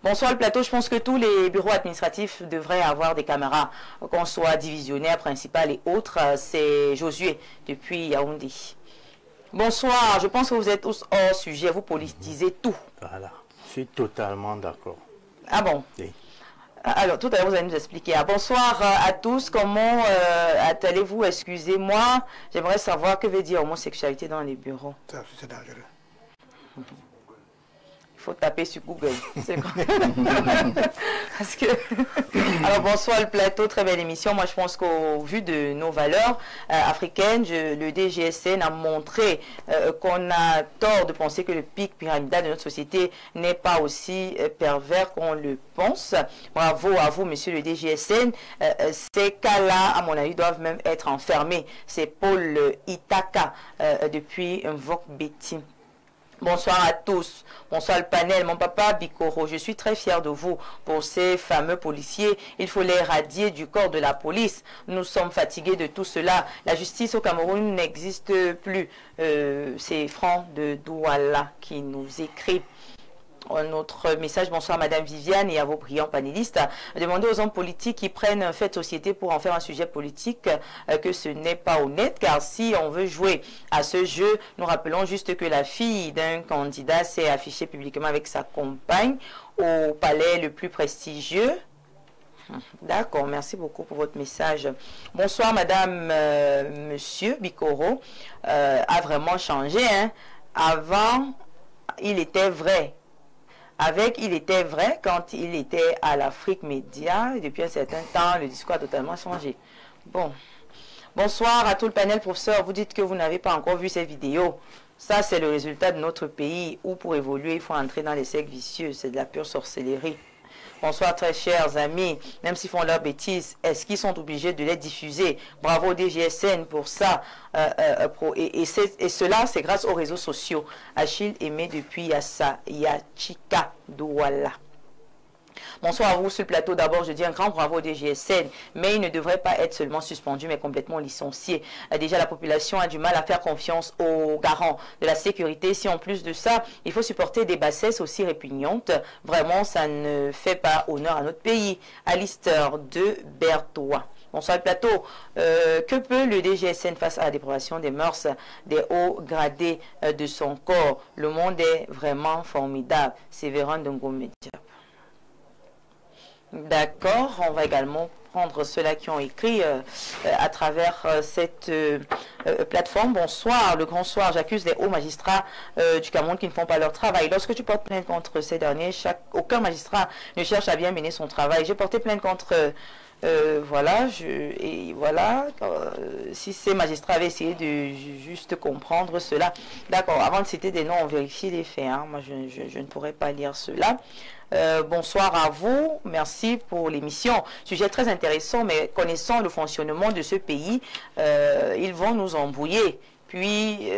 Bonsoir le plateau, je pense que tous les bureaux administratifs devraient avoir des caméras, qu'on soit divisionnaire, principal et autres. C'est Josué depuis Yaoundé. Bonsoir, je pense que vous êtes tous hors sujet, vous politisez tout. Voilà, je suis totalement d'accord. Ah bon? Oui. Alors, tout à l'heure, vous allez nous expliquer. Bonsoir à tous, comment allez-vous? Excusez-moi, j'aimerais savoir que veut dire homosexualité dans les bureaux. C'est dangereux. Il faut taper sur Google. Parce que... Alors bonsoir le plateau, très belle émission. Moi je pense qu'au vu de nos valeurs africaines, le DGSN a montré qu'on a tort de penser que le pic pyramidal de notre société n'est pas aussi pervers qu'on le pense. Bravo à vous monsieur le DGSN. Ces cas-là, à mon avis, doivent même être enfermés. C'est Paul Itaka depuis Invoque Betty. Bonsoir à tous. Bonsoir le panel. Mon papa Bikoro, je suis très fier de vous pour ces fameux policiers. Il faut les radier du corps de la police. Nous sommes fatigués de tout cela. La justice au Cameroun n'existe plus. C'est Franck de Douala qui nous écrit. Un autre message, bonsoir Madame Viviane et à vos brillants panélistes. Demandez aux hommes politiques qui prennent un fait de société pour en faire un sujet politique que ce n'est pas honnête, car si on veut jouer à ce jeu, nous rappelons juste que la fille d'un candidat s'est affichée publiquement avec sa compagne au palais le plus prestigieux. D'accord, merci beaucoup pour votre message. Bonsoir Madame, Monsieur Bikoro a vraiment changé. Hein. Avant, il était vrai. Il était vrai quand il était à l'Afrique Média. Et depuis un certain temps, le discours a totalement changé. Bon. Bonsoir à tout le panel, professeur. Vous dites que vous n'avez pas encore vu ces vidéos. Ça, c'est le résultat de notre pays où pour évoluer, il faut entrer dans les cercles vicieux. C'est de la pure sorcellerie. Bonsoir très chers amis. Même s'ils font leurs bêtises, est-ce qu'ils sont obligés de les diffuser? Bravo au DGSN pour ça. Et cela, c'est grâce aux réseaux sociaux. Achille Aimé depuis Yachika Douala. Bonsoir à vous sur le plateau. D'abord, je dis un grand bravo au DGSN, mais il ne devrait pas être seulement suspendu, mais complètement licencié. Déjà, la population a du mal à faire confiance aux garants de la sécurité. Si en plus de ça, il faut supporter des bassesses aussi répugnantes, vraiment, ça ne fait pas honneur à notre pays. Alistair de Berthois. Bonsoir le plateau. Que peut le DGSN face à la dépravation des mœurs des hauts gradés de son corps? Le monde est vraiment formidable. Sévérin Dongomé. D'accord, on va également prendre ceux-là qui ont écrit à travers cette plateforme. Bonsoir, le grand soir, j'accuse les hauts magistrats du Cameroun qui ne font pas leur travail. Lorsque tu portes plainte contre ces derniers, aucun magistrat ne cherche à bien mener son travail. J'ai porté plainte contre... si ces magistrats avaient essayé de juste comprendre cela. D'accord, avant de citer des noms, on vérifie les faits. Hein. Moi, je ne pourrais pas lire cela. Bonsoir à vous, merci pour l'émission. Sujet très intéressant, mais connaissant le fonctionnement de ce pays, ils vont nous embrouiller. Puis,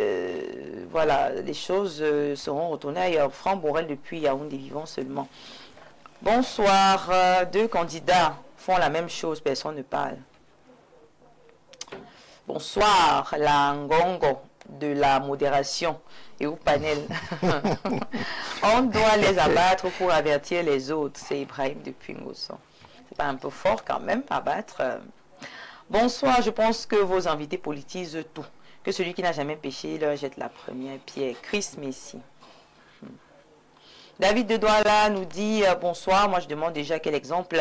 voilà, les choses seront retournées ailleurs. Franck Borel depuis Yaoundé vivant seulement. Bonsoir, deux candidats font la même chose, personne ne parle. Bonsoir, la Ngongo de la modération et au panel. On doit les abattre pour avertir les autres. C'est Ibrahim depuis Ngosson. C'est pas un peu fort quand même, abattre. Bonsoir, je pense que vos invités politisent tout. Que celui qui n'a jamais péché leur jette la première pierre. Chris Messi. David de Douala nous dit bonsoir, moi je demande déjà quel exemple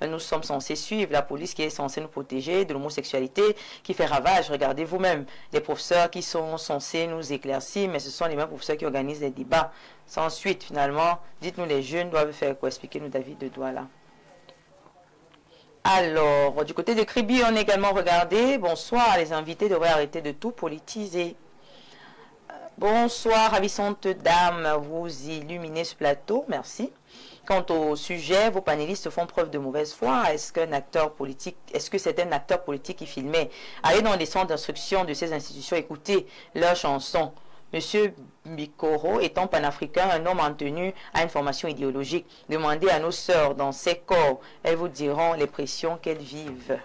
nous sommes censés suivre. La police qui est censée nous protéger de l'homosexualité qui fait ravage, regardez vous-même. Les professeurs qui sont censés nous éclaircir, mais ce sont les mêmes professeurs qui organisent les débats. Sans suite finalement, dites-nous les jeunes doivent faire quoi? Expliquez-nous David de Douala. Alors, du côté de Kribi, on a également regardé, bonsoir, les invités devraient arrêter de tout politiser. Bonsoir, ravissante dame, vous illuminez ce plateau, merci. Quant au sujet, vos panélistes font preuve de mauvaise foi. Est-ce que c'est un acteur politique qui filmait? Allez dans les centres d'instruction de ces institutions, écoutez leurs chansons. Monsieur Bikoro, étant panafricain, un homme en tenue à une formation idéologique, demandez à nos sœurs dans ces corps, elles vous diront les pressions qu'elles vivent.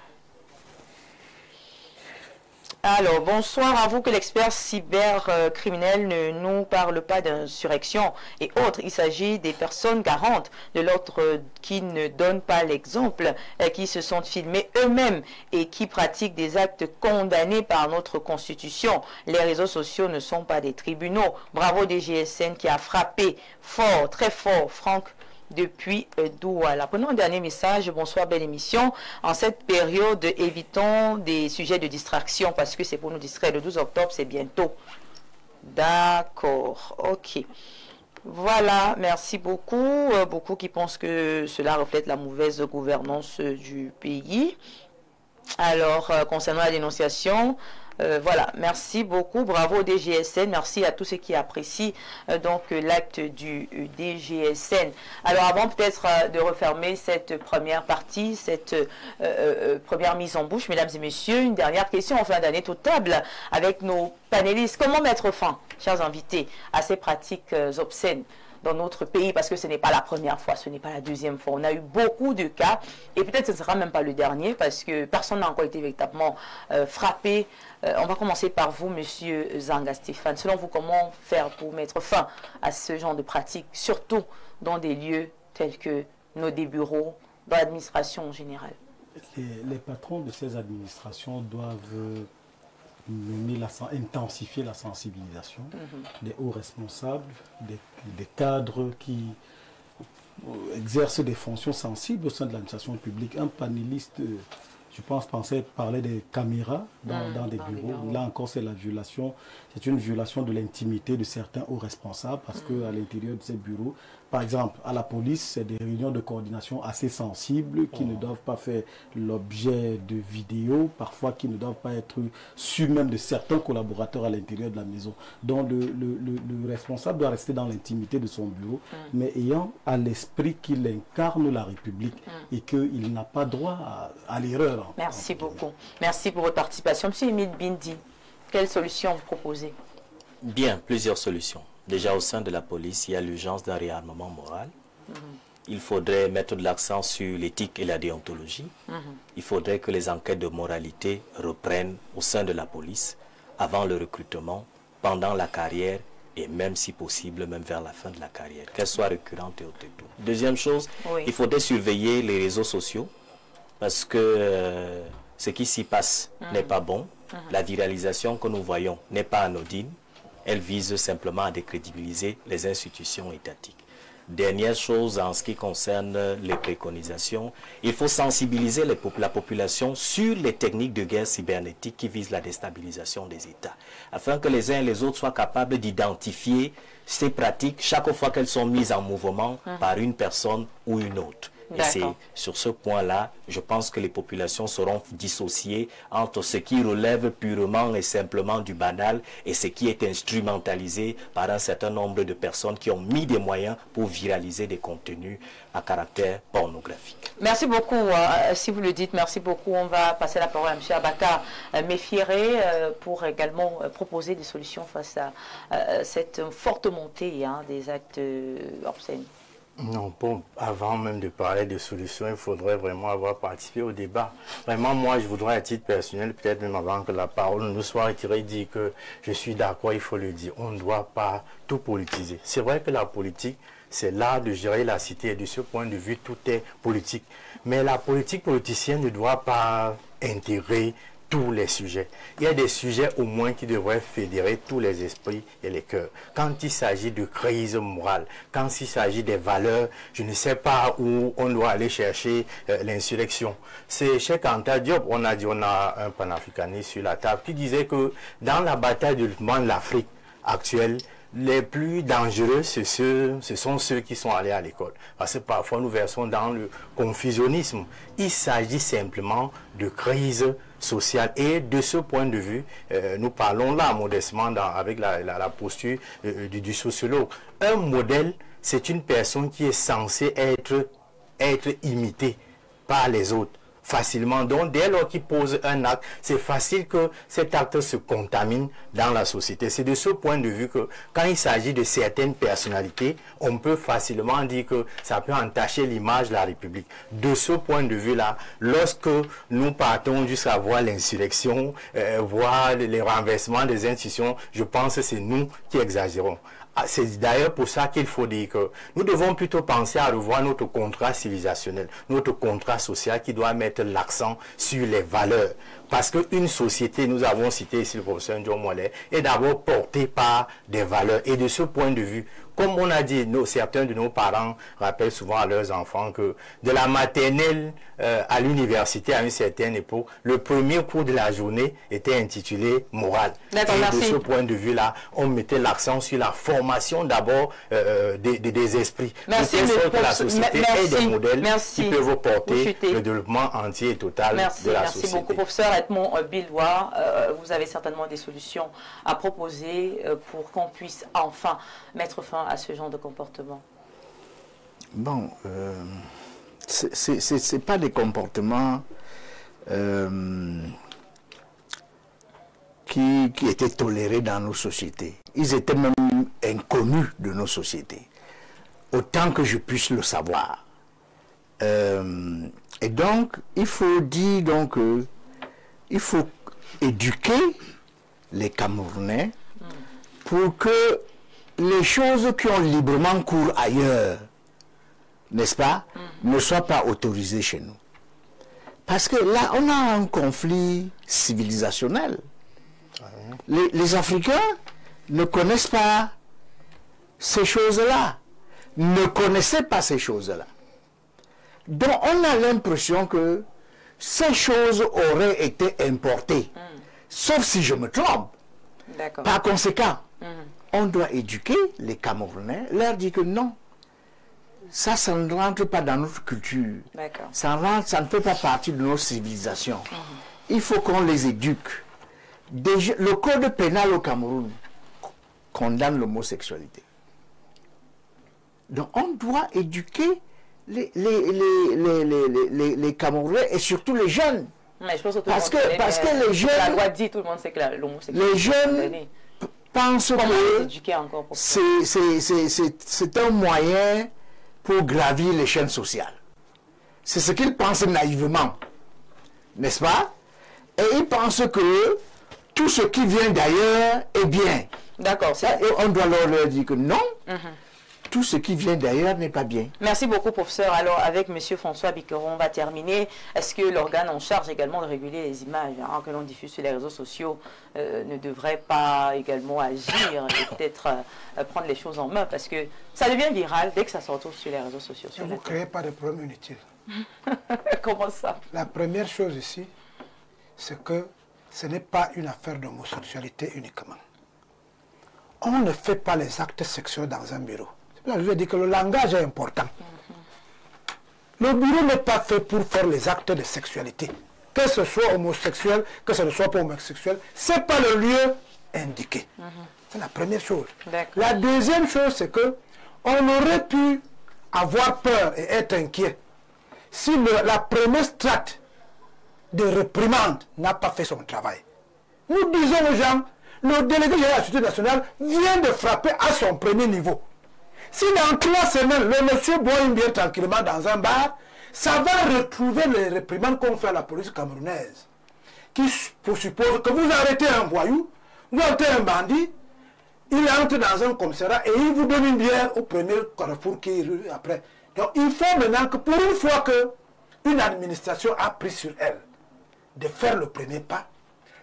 Alors, bonsoir à vous, que l'expert cybercriminel ne nous parle pas d'insurrection et autres. Il s'agit des personnes garantes de l'autre qui ne donnent pas l'exemple, qui se sont filmés eux-mêmes et qui pratiquent des actes condamnés par notre constitution. Les réseaux sociaux ne sont pas des tribunaux. Bravo DGSN qui a frappé fort, très fort, Franck depuis Douala. Prenons un dernier message. Bonsoir, belle émission. En cette période, évitons des sujets de distraction parce que c'est pour nous distraire. Le 12 octobre, c'est bientôt. D'accord. Ok. Voilà. Merci beaucoup. Beaucoup qui pensent que cela reflète la mauvaise gouvernance du pays. Alors, concernant la dénonciation, voilà, merci beaucoup, bravo au DGSN, merci à tous ceux qui apprécient donc l'acte du DGSN. Alors avant peut-être de refermer cette première partie, cette première mise en bouche, mesdames et messieurs, une dernière question, on fait un dernier tour de table avec nos panélistes. Comment mettre fin, chers invités, à ces pratiques obscènes dans notre pays, parce que ce n'est pas la première fois, ce n'est pas la deuxième fois. On a eu beaucoup de cas, et peut-être ce ne sera même pas le dernier, parce que personne n'a encore été véritablement frappé. On va commencer par vous, monsieur Zanga Stéphane. Selon vous, comment faire pour mettre fin à ce genre de pratiques, surtout dans des lieux tels que nos bureaux, dans l'administration en général? Les patrons de ces administrations doivent intensifier la sensibilisation des hauts responsables, des cadres qui exercent des fonctions sensibles au sein de l'administration publique. Un panéliste, je pense, pensait parler des caméras dans des bureaux. Là encore, c'est la violation, c'est une violation de l'intimité de certains hauts responsables parce qu'à l'intérieur de ces bureaux, Par exemple, à la police, c'est des réunions de coordination assez sensibles qui ne doivent pas faire l'objet de vidéos, parfois qui ne doivent pas être su même de certains collaborateurs à l'intérieur de la maison. Donc le responsable doit rester dans l'intimité de son bureau, mais ayant à l'esprit qu'il incarne la République et qu'il n'a pas droit à l'erreur. Merci beaucoup. Merci pour votre participation. Monsieur Emile Bindi, quelle solution vous proposez? Bien, plusieurs solutions. Déjà, au sein de la police, il y a l'urgence d'un réarmement moral. Il faudrait mettre de l'accent sur l'éthique et la déontologie. Il faudrait que les enquêtes de moralité reprennent au sein de la police, avant le recrutement, pendant la carrière et même si possible, même vers la fin de la carrière, qu'elles soient récurrentes et au tout. Deuxième chose, il faudrait surveiller les réseaux sociaux parce que ce qui s'y passe n'est pas bon. La viralisation que nous voyons n'est pas anodine. Elle vise simplement à décrédibiliser les institutions étatiques. Dernière chose en ce qui concerne les préconisations, il faut sensibiliser la population sur les techniques de guerre cybernétique qui visent la déstabilisation des États, afin que les uns et les autres soient capables d'identifier ces pratiques chaque fois qu'elles sont mises en mouvement par une personne ou une autre. Et c'est sur ce point-là, je pense que les populations seront dissociées entre ce qui relève purement et simplement du banal et ce qui est instrumentalisé par un certain nombre de personnes qui ont mis des moyens pour viraliser des contenus à caractère pornographique. Merci beaucoup. Si vous le dites, merci beaucoup. On va passer la parole à M. Abaka Méfieré pour également proposer des solutions face à cette forte montée des actes obscènes. Non, bon, avant même de parler de solutions, il faudrait vraiment avoir participé au débat. Vraiment, moi, je voudrais à titre personnel, peut-être même avant que la parole nous soit retirée, dire que je suis d'accord, il faut le dire. On ne doit pas tout politiser. C'est vrai que la politique, c'est l'art de gérer la cité et de ce point de vue, tout est politique. Mais la politique politicienne ne doit pas intégrer tous les sujets. Il y a des sujets au moins qui devraient fédérer tous les esprits et les cœurs. Quand il s'agit de crise morale, quand il s'agit des valeurs, je ne sais pas où on doit aller chercher l'insurrection. C'est chez Anta Diop, on a un panafricaniste sur la table qui disait que dans la bataille de l'Afrique actuelle, les plus dangereux, ce sont ceux qui sont allés à l'école. Parce que parfois nous versons dans le confusionnisme. Il s'agit simplement de crise sociale. Et de ce point de vue, nous parlons là modestement avec la posture du sociologue. Un modèle, c'est une personne qui est censée être imitée par les autres facilement. Donc, dès lors qu'il pose un acte, c'est facile que cet acte se contamine dans la société. C'est de ce point de vue que, quand il s'agit de certaines personnalités, on peut facilement dire que ça peut entacher l'image de la République. De ce point de vue-là, lorsque nous partons jusqu'à voir l'insurrection, voir les renversements des institutions, je pense que c'est nous qui exagérons. C'est d'ailleurs pour ça qu'il faut dire que nous devons plutôt penser à revoir notre contrat civilisationnel, notre contrat social qui doit mettre l'accent sur les valeurs. Parce qu'une société, nous avons cité ici le professeur John Mollet, est d'abord portée par des valeurs. Et de ce point de vue, comme on a dit, certains de nos parents rappellent souvent à leurs enfants que de la maternelle à l'université à une certaine époque, le premier cours de la journée était intitulé morale. Et de ce point de vue-là, on mettait l'accent sur la formation d'abord des esprits. Merci, que la société ait des modèles qui peuvent porter le développement entier et total de la société. Merci beaucoup, professeur Edmond Billois. Vous avez certainement des solutions à proposer pour qu'on puisse enfin mettre fin à ce genre de comportement. Bon, c'est pas des comportements qui étaient tolérés dans nos sociétés. Ils étaient même inconnus de nos sociétés, autant que je puisse le savoir. Et donc, il faut dire donc, il faut éduquer les Camerounais pour que les choses qui ont librement cours ailleurs, n'est-ce pas, ne soient pas autorisées chez nous. Parce que là, on a un conflit civilisationnel. Les Africains ne connaissent pas ces choses-là, ne connaissaient pas ces choses-là. Donc, on a l'impression que ces choses auraient été importées, sauf si je me trompe. Par conséquent, on doit éduquer les Camerounais, leur dire que non, ça ne rentre pas dans notre culture. Ça ne fait pas partie de nos civilisations. Il faut qu'on les éduque. Déjà, le code pénal au Cameroun condamne l'homosexualité. Donc on doit éduquer les Camerounais et surtout les jeunes. Mais je pense que parce que les jeunes... La loi dit, tout le monde sait que l'homosexualité... Les jeunes pensent que c'est un moyen pour gravir les chaînes sociales. C'est ce qu'ils pensent naïvement. N'est-ce pas? Et ils pensent que tout ce qui vient d'ailleurs est bien. D'accord. Et on doit leur dire que non. Tout ce qui vient d'ailleurs n'est pas bien. Merci beaucoup, professeur. Alors, avec M. François Bikeron, on va terminer. Est-ce que l'organe en charge également de réguler les images que l'on diffuse sur les réseaux sociaux ne devrait pas également agir et peut-être prendre les choses en main? Parce que ça devient viral dès que ça se retrouve sur les réseaux sociaux. Ne vous créez pas de problème inutile. Comment ça? La première chose ici, c'est que ce n'est pas une affaire d'homosexualité uniquement. On ne fait pas les actes sexuels dans un bureau. Je veux dire que le langage est important. Le bureau n'est pas fait pour faire les actes de sexualité. Que ce soit homosexuel, que ce ne soit pas homosexuel, ce n'est pas le lieu indiqué. C'est la première chose. La deuxième chose, c'est que on aurait pu avoir peur et être inquiet si la première strate de réprimande n'a pas fait son travail. Nous disons aux gens, le délégué général de la Sûreté nationale vient de frapper à son premier niveau. Si dans 3 semaines, le monsieur boit une bière tranquillement dans un bar, ça va retrouver les réprimandes qu'on fait à la police camerounaise. Qui suppose que vous arrêtez un voyou, vous arrêtez un bandit, il entre dans un commissariat et il vous donne une bière au premier carrefour qui est après. Donc il faut maintenant que pour une fois que une administration a pris sur elle de faire le premier pas,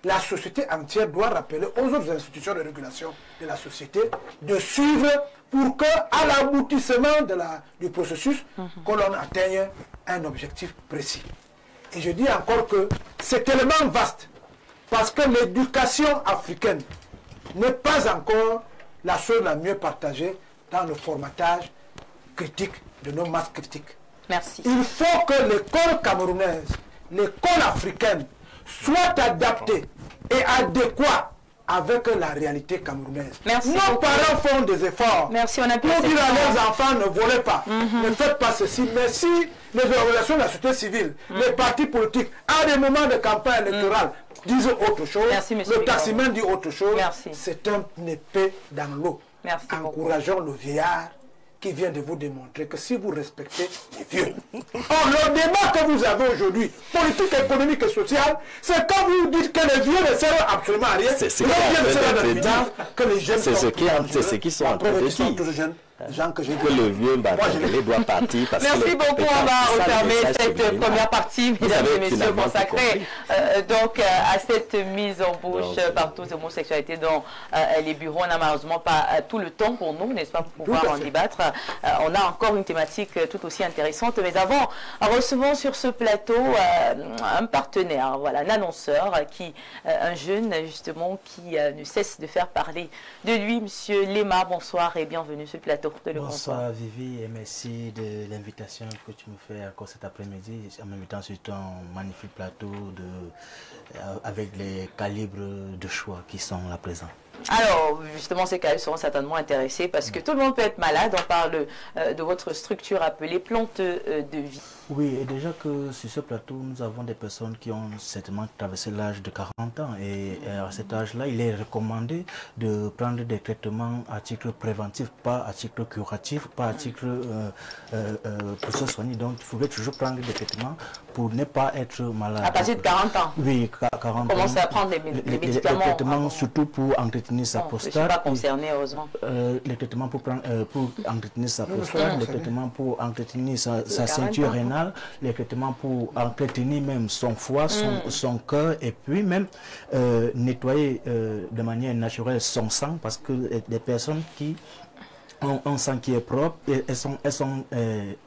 la société entière doit rappeler aux autres institutions de régulation de la société de suivre pour qu'à l'aboutissement du processus, que l'on atteigne un objectif précis. Et je dis encore que c'est tellement vaste, parce que l'éducation africaine n'est pas encore la chose la mieux partagée dans le formatage critique de nos masses critiques. Merci. Il faut que l'école camerounaise, l'école africaine, soit adaptée et adéquate avec la réalité camerounaise. Merci nos beaucoup. Parents font des efforts. Merci, on a pu pour dire à leurs enfants ne volez pas, ne faites pas ceci. Mais si les organisations de la société civile, les partis politiques, à des moments de campagne électorale, disent autre chose, le taximan dit autre chose, c'est une épée dans l'eau. Encourageons le vieillard qui vient de vous démontrer que si vous respectez les vieux. Or, le débat que vous avez aujourd'hui, politique, économique et sociale, c'est quand vous dites que les vieux ne servent absolument à rien, c'est ce qu'ils sont en train de dire. Que le vieux Mbakele doit partir parce Merci que beaucoup, on va refermer cette première partie, mesdames et messieurs, consacrée donc à cette mise en bouche par tous homosexualité dans les bureaux. On n'a malheureusement pas tout le temps pour nous, n'est-ce pas, pour pouvoir en débattre. On a encore une thématique tout aussi intéressante, mais avant, recevons sur ce plateau un partenaire, voilà, un annonceur, un jeune justement qui ne cesse de faire parler de lui, Monsieur Lema. Bonsoir et bienvenue sur le plateau. Bonsoir Vivi et merci de l'invitation que tu me fais encore cet après-midi en même temps sur ton magnifique plateau avec les calibres de choix qui sont là présents. Alors, justement, ces cas seront certainement intéressés parce que tout le monde peut être malade. On parle de votre structure appelée Plante de vie. Oui, et déjà que sur ce plateau, nous avons des personnes qui ont certainement traversé l'âge de 40 ans. Et à cet âge-là, il est recommandé de prendre des traitements à titre préventif, pas à titre curatif, pas à titre pour se soigner. Donc, il faudrait toujours prendre des traitements pour ne pas être malade. À partir de 40 ans? Oui, 40 ans. Commencer à prendre les médicaments. Les traitements surtout pour entretenir sa prostate. Je ne suis pas concerné, heureusement. Les traitements pour entretenir sa prostate, les traitements pour entretenir sa ceinture rénale, les traitements pour entretenir même son foie, son cœur, et puis même nettoyer de manière naturelle son sang, parce que des personnes qui un sang qui est propre et elles sont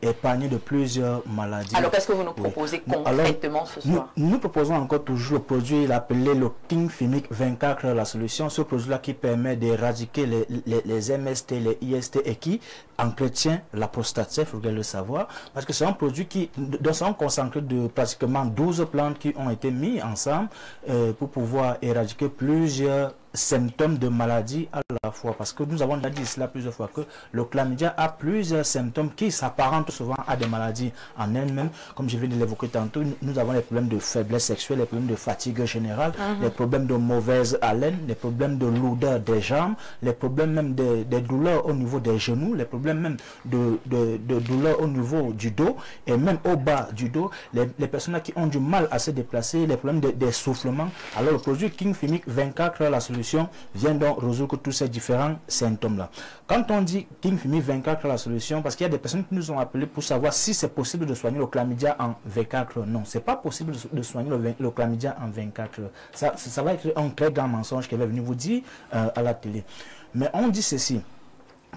épargnées de plusieurs maladies. Alors, qu'est-ce que vous nous proposez concrètement ce soir? Nous proposons encore toujours le produit appelé le King Fimic 24, la solution. Ce produit-là qui permet d'éradiquer les MST, les IST et qui entretient la prostate. Il faut le savoir. Parce que c'est un produit qui, dans un concentré de pratiquement 12 plantes qui ont été mis ensemble pour pouvoir éradiquer plusieurs symptômes de maladie à la fois. Parce que nous avons déjà dit cela plusieurs fois que le chlamydia a plusieurs symptômes qui s'apparentent souvent à des maladies en elles-mêmes. Comme je viens de l'évoquer tantôt, nous avons les problèmes de faiblesse sexuelle, les problèmes de fatigue générale, les problèmes de mauvaise haleine, les problèmes de lourdeur des jambes, les problèmes même des douleurs au niveau des genoux, les problèmes même de douleurs au niveau du dos et même au bas du dos, les personnes qui ont du mal à se déplacer, les problèmes des soufflements. Alors le produit King Fimic 24, la solution, vient donc résoudre tous ces différents symptômes-là. Quand on dit King Fimic 24, la solution, parce qu'il y a des personnes qui nous ont appelé pour savoir si c'est possible de soigner le chlamydia en 24 heures. Non, c'est pas possible de soigner le chlamydia en 24 heures. Ça va être un très grand mensonge qui va venir vous dire à la télé. Mais on dit ceci.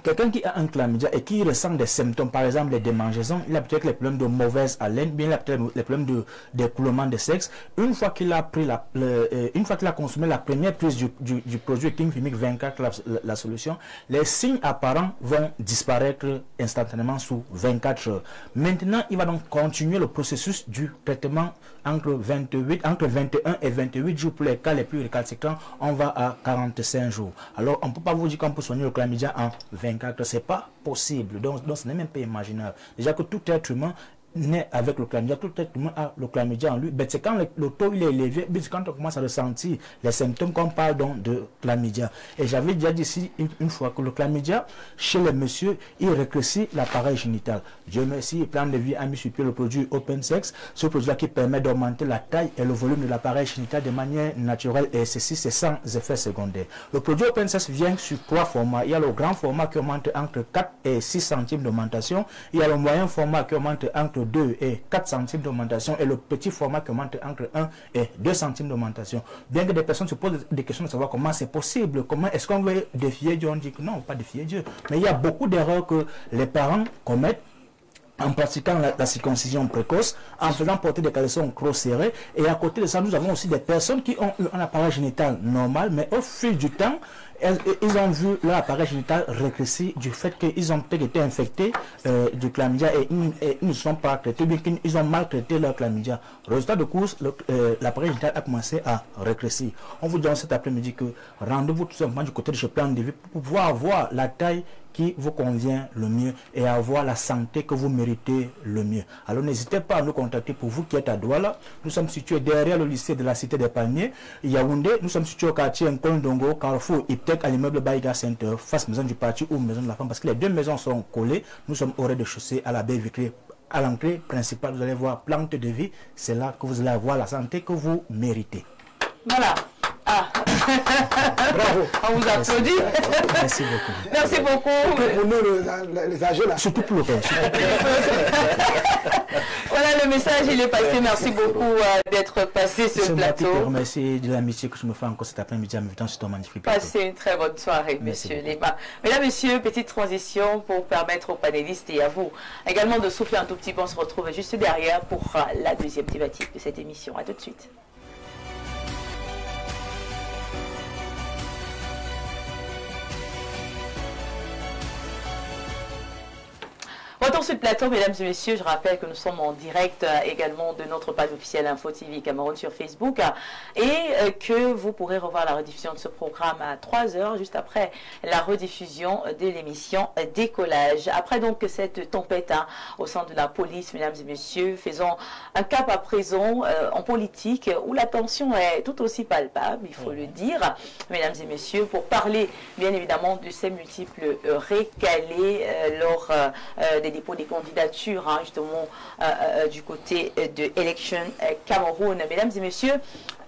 Quelqu'un qui a un chlamydia et qui ressent des symptômes, par exemple les démangeaisons, il a peut-être les problèmes de mauvaise haleine, bien il a peut-être les problèmes d'écoulement de sexe. Une fois qu'il a pris une fois qu'il a consommé la première prise du produit King Fimic 24, la solution, les signes apparents vont disparaître instantanément sous 24 heures. Maintenant, il va donc continuer le processus du traitement entre 21 et 28 jours. Pour les cas les plus récalcitrants, on va à 45 jours. Alors, on ne peut pas vous dire qu'on peut soigner le chlamydia en 24, c'est pas possible. Donc ce n'est même pas imaginable. Déjà que tout être humain naît avec le chlamydia, tout être humain a le chlamydia en lui. C'est quand le taux il est élevé, c'est quand on commence à ressentir les symptômes qu'on parle donc de chlamydia. Et j'avais déjà dit ici une fois que le chlamydia, chez les messieurs, il rétrécit l'appareil génital. Dieu merci, Plan de Vie a mis sur pied le produit Open Sex, ce produit-là qui permet d'augmenter la taille et le volume de l'appareil génital de manière naturelle, et ceci c'est sans effet secondaire. Le produit Open Sex vient sur 3 formats. Il y a le grand format qui augmente entre 4 et 6 centimes d'augmentation. Il y a le moyen format qui augmente entre 2 et 4 centimes d'augmentation, et le petit format qui augmente entre 1 et 2 centimes d'augmentation. Bien que des personnes se posent des questions de savoir comment c'est possible, comment est-ce qu'on veut défier Dieu, on dit que non, pas défier Dieu. Mais il y a beaucoup d'erreurs que les parents commettent en pratiquant la circoncision précoce, en faisant porter des caleçons trop serrés. Et à côté de ça, nous avons aussi des personnes qui ont un appareil génital normal, mais au fil du temps, ils ont vu leur appareil génital rétrécir du fait qu'ils ont peut-être été infectés du chlamydia et ils ne sont pas traités, bien qu'ils ont mal traité leur chlamydia. Résultat de course, l'appareil génital a commencé à rétrécir. On vous dit cet après-midi que rendez-vous tout simplement du côté de ce plan de vie pour pouvoir avoir la taille qui vous convient le mieux et avoir la santé que vous méritez le mieux. Alors n'hésitez pas à nous contacter. Pour vous qui êtes à Douala, nous sommes situés derrière le lycée de la Cité des Palmiers, Yaoundé. Nous sommes situés au quartier Nkondongo, Carrefour, Iptek, à l'immeuble Baïga Center, face maison du parti ou maison de la femme, parce que les deux maisons sont collées. Nous sommes au rez-de-chaussée à la baie vitrée. À l'entrée principale, vous allez voir plante de vie. C'est là que vous allez avoir la santé que vous méritez. Voilà. Ah. Bravo. On vous applaudit. Merci beaucoup. Merci beaucoup. Pour nous, les âgés là. Surtout pour le père. Voilà, le message, il est passé. Merci beaucoup d'être passé sur le plateau. Je te remercie de l'amitié que je me fais encore cet après-midi en m'invitant sur ton magnifique plateau. Passez une très bonne soirée, monsieur Lema. Mesdames, messieurs, petite transition pour permettre aux panélistes et à vous également de souffler un tout petit peu. On se retrouve juste derrière pour la deuxième thématique de cette émission. À tout de suite. Retour sur le plateau, mesdames et messieurs. Je rappelle que nous sommes en direct également de notre page officielle Info TV Cameroun sur Facebook et que vous pourrez revoir la rediffusion de ce programme à 3h, juste après la rediffusion de l'émission Décollage. Après donc cette tempête au sein de la police, mesdames et messieurs, faisons un cap à présent en politique où la tension est tout aussi palpable, il faut le dire, mesdames et messieurs, pour parler bien évidemment de ces multiples récalés lors des dépôts des candidatures, justement, du côté de Election Cameroun. Mesdames et messieurs,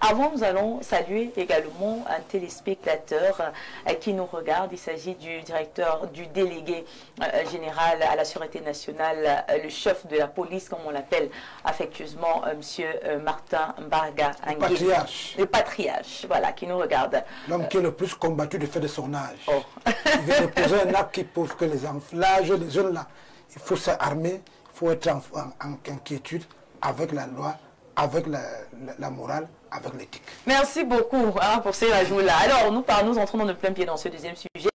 avant, nous allons saluer également un téléspectateur qui nous regarde. Il s'agit du directeur, du délégué général à la Sûreté nationale, le chef de la police, comme on l'appelle affectueusement, monsieur Martin Mbarga. Le patriarche. Le patriarche, voilà, qui nous regarde. L'homme qui est le plus combattu du fait de son âge. Oh. Il vient de poser un acte qui prouve que l'âge des jeunes là, il faut s'armer, il faut être en inquiétude avec la loi, avec la morale, avec l'éthique. Merci beaucoup pour ces ajouts-là. Alors, nous entrons dans le plein pied dans ce deuxième sujet.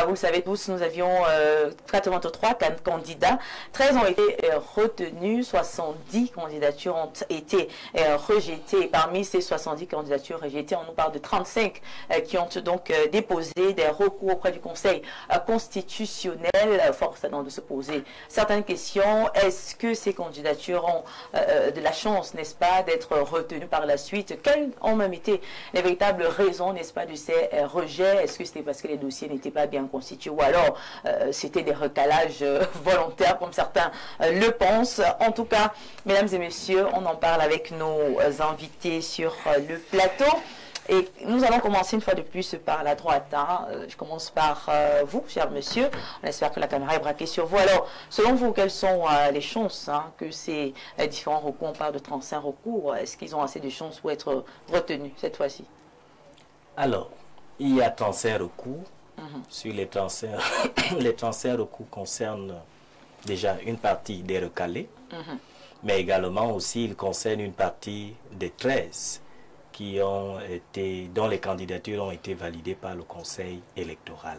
Vous le savez tous, nous avions 83 candidats. 13 ont été retenus, 70 candidatures ont été rejetées. Parmi ces 70 candidatures rejetées, on nous parle de 35 qui ont donc déposé des recours auprès du Conseil constitutionnel. Force de se poser certaines questions. Est-ce que ces candidatures ont de la chance, n'est-ce pas, d'être retenues par la suite? Quelles ont même été les véritables raisons, n'est-ce pas, de ces rejets? Est-ce que c'était parce que les dossiers n'étaient pas bien constitués ou alors c'était des recalages volontaires comme certains le pensent? En tout cas, mesdames et messieurs, on en parle avec nos invités sur le plateau. Et nous allons commencer une fois de plus par la droite. Je commence par vous, cher monsieur. On espère que la caméra est braquée sur vous. Alors, selon vous, quelles sont les chances que ces différents recours, on parle de 35 recours, est-ce qu'ils ont assez de chances pour être retenus cette fois-ci? Alors, il y a 35 recours. Sur les 35, les 35 recours concernent déjà une partie des recalés, mais également aussi ils concernent une partie des 13 qui ont été, dont les candidatures ont été validées par le Conseil électoral.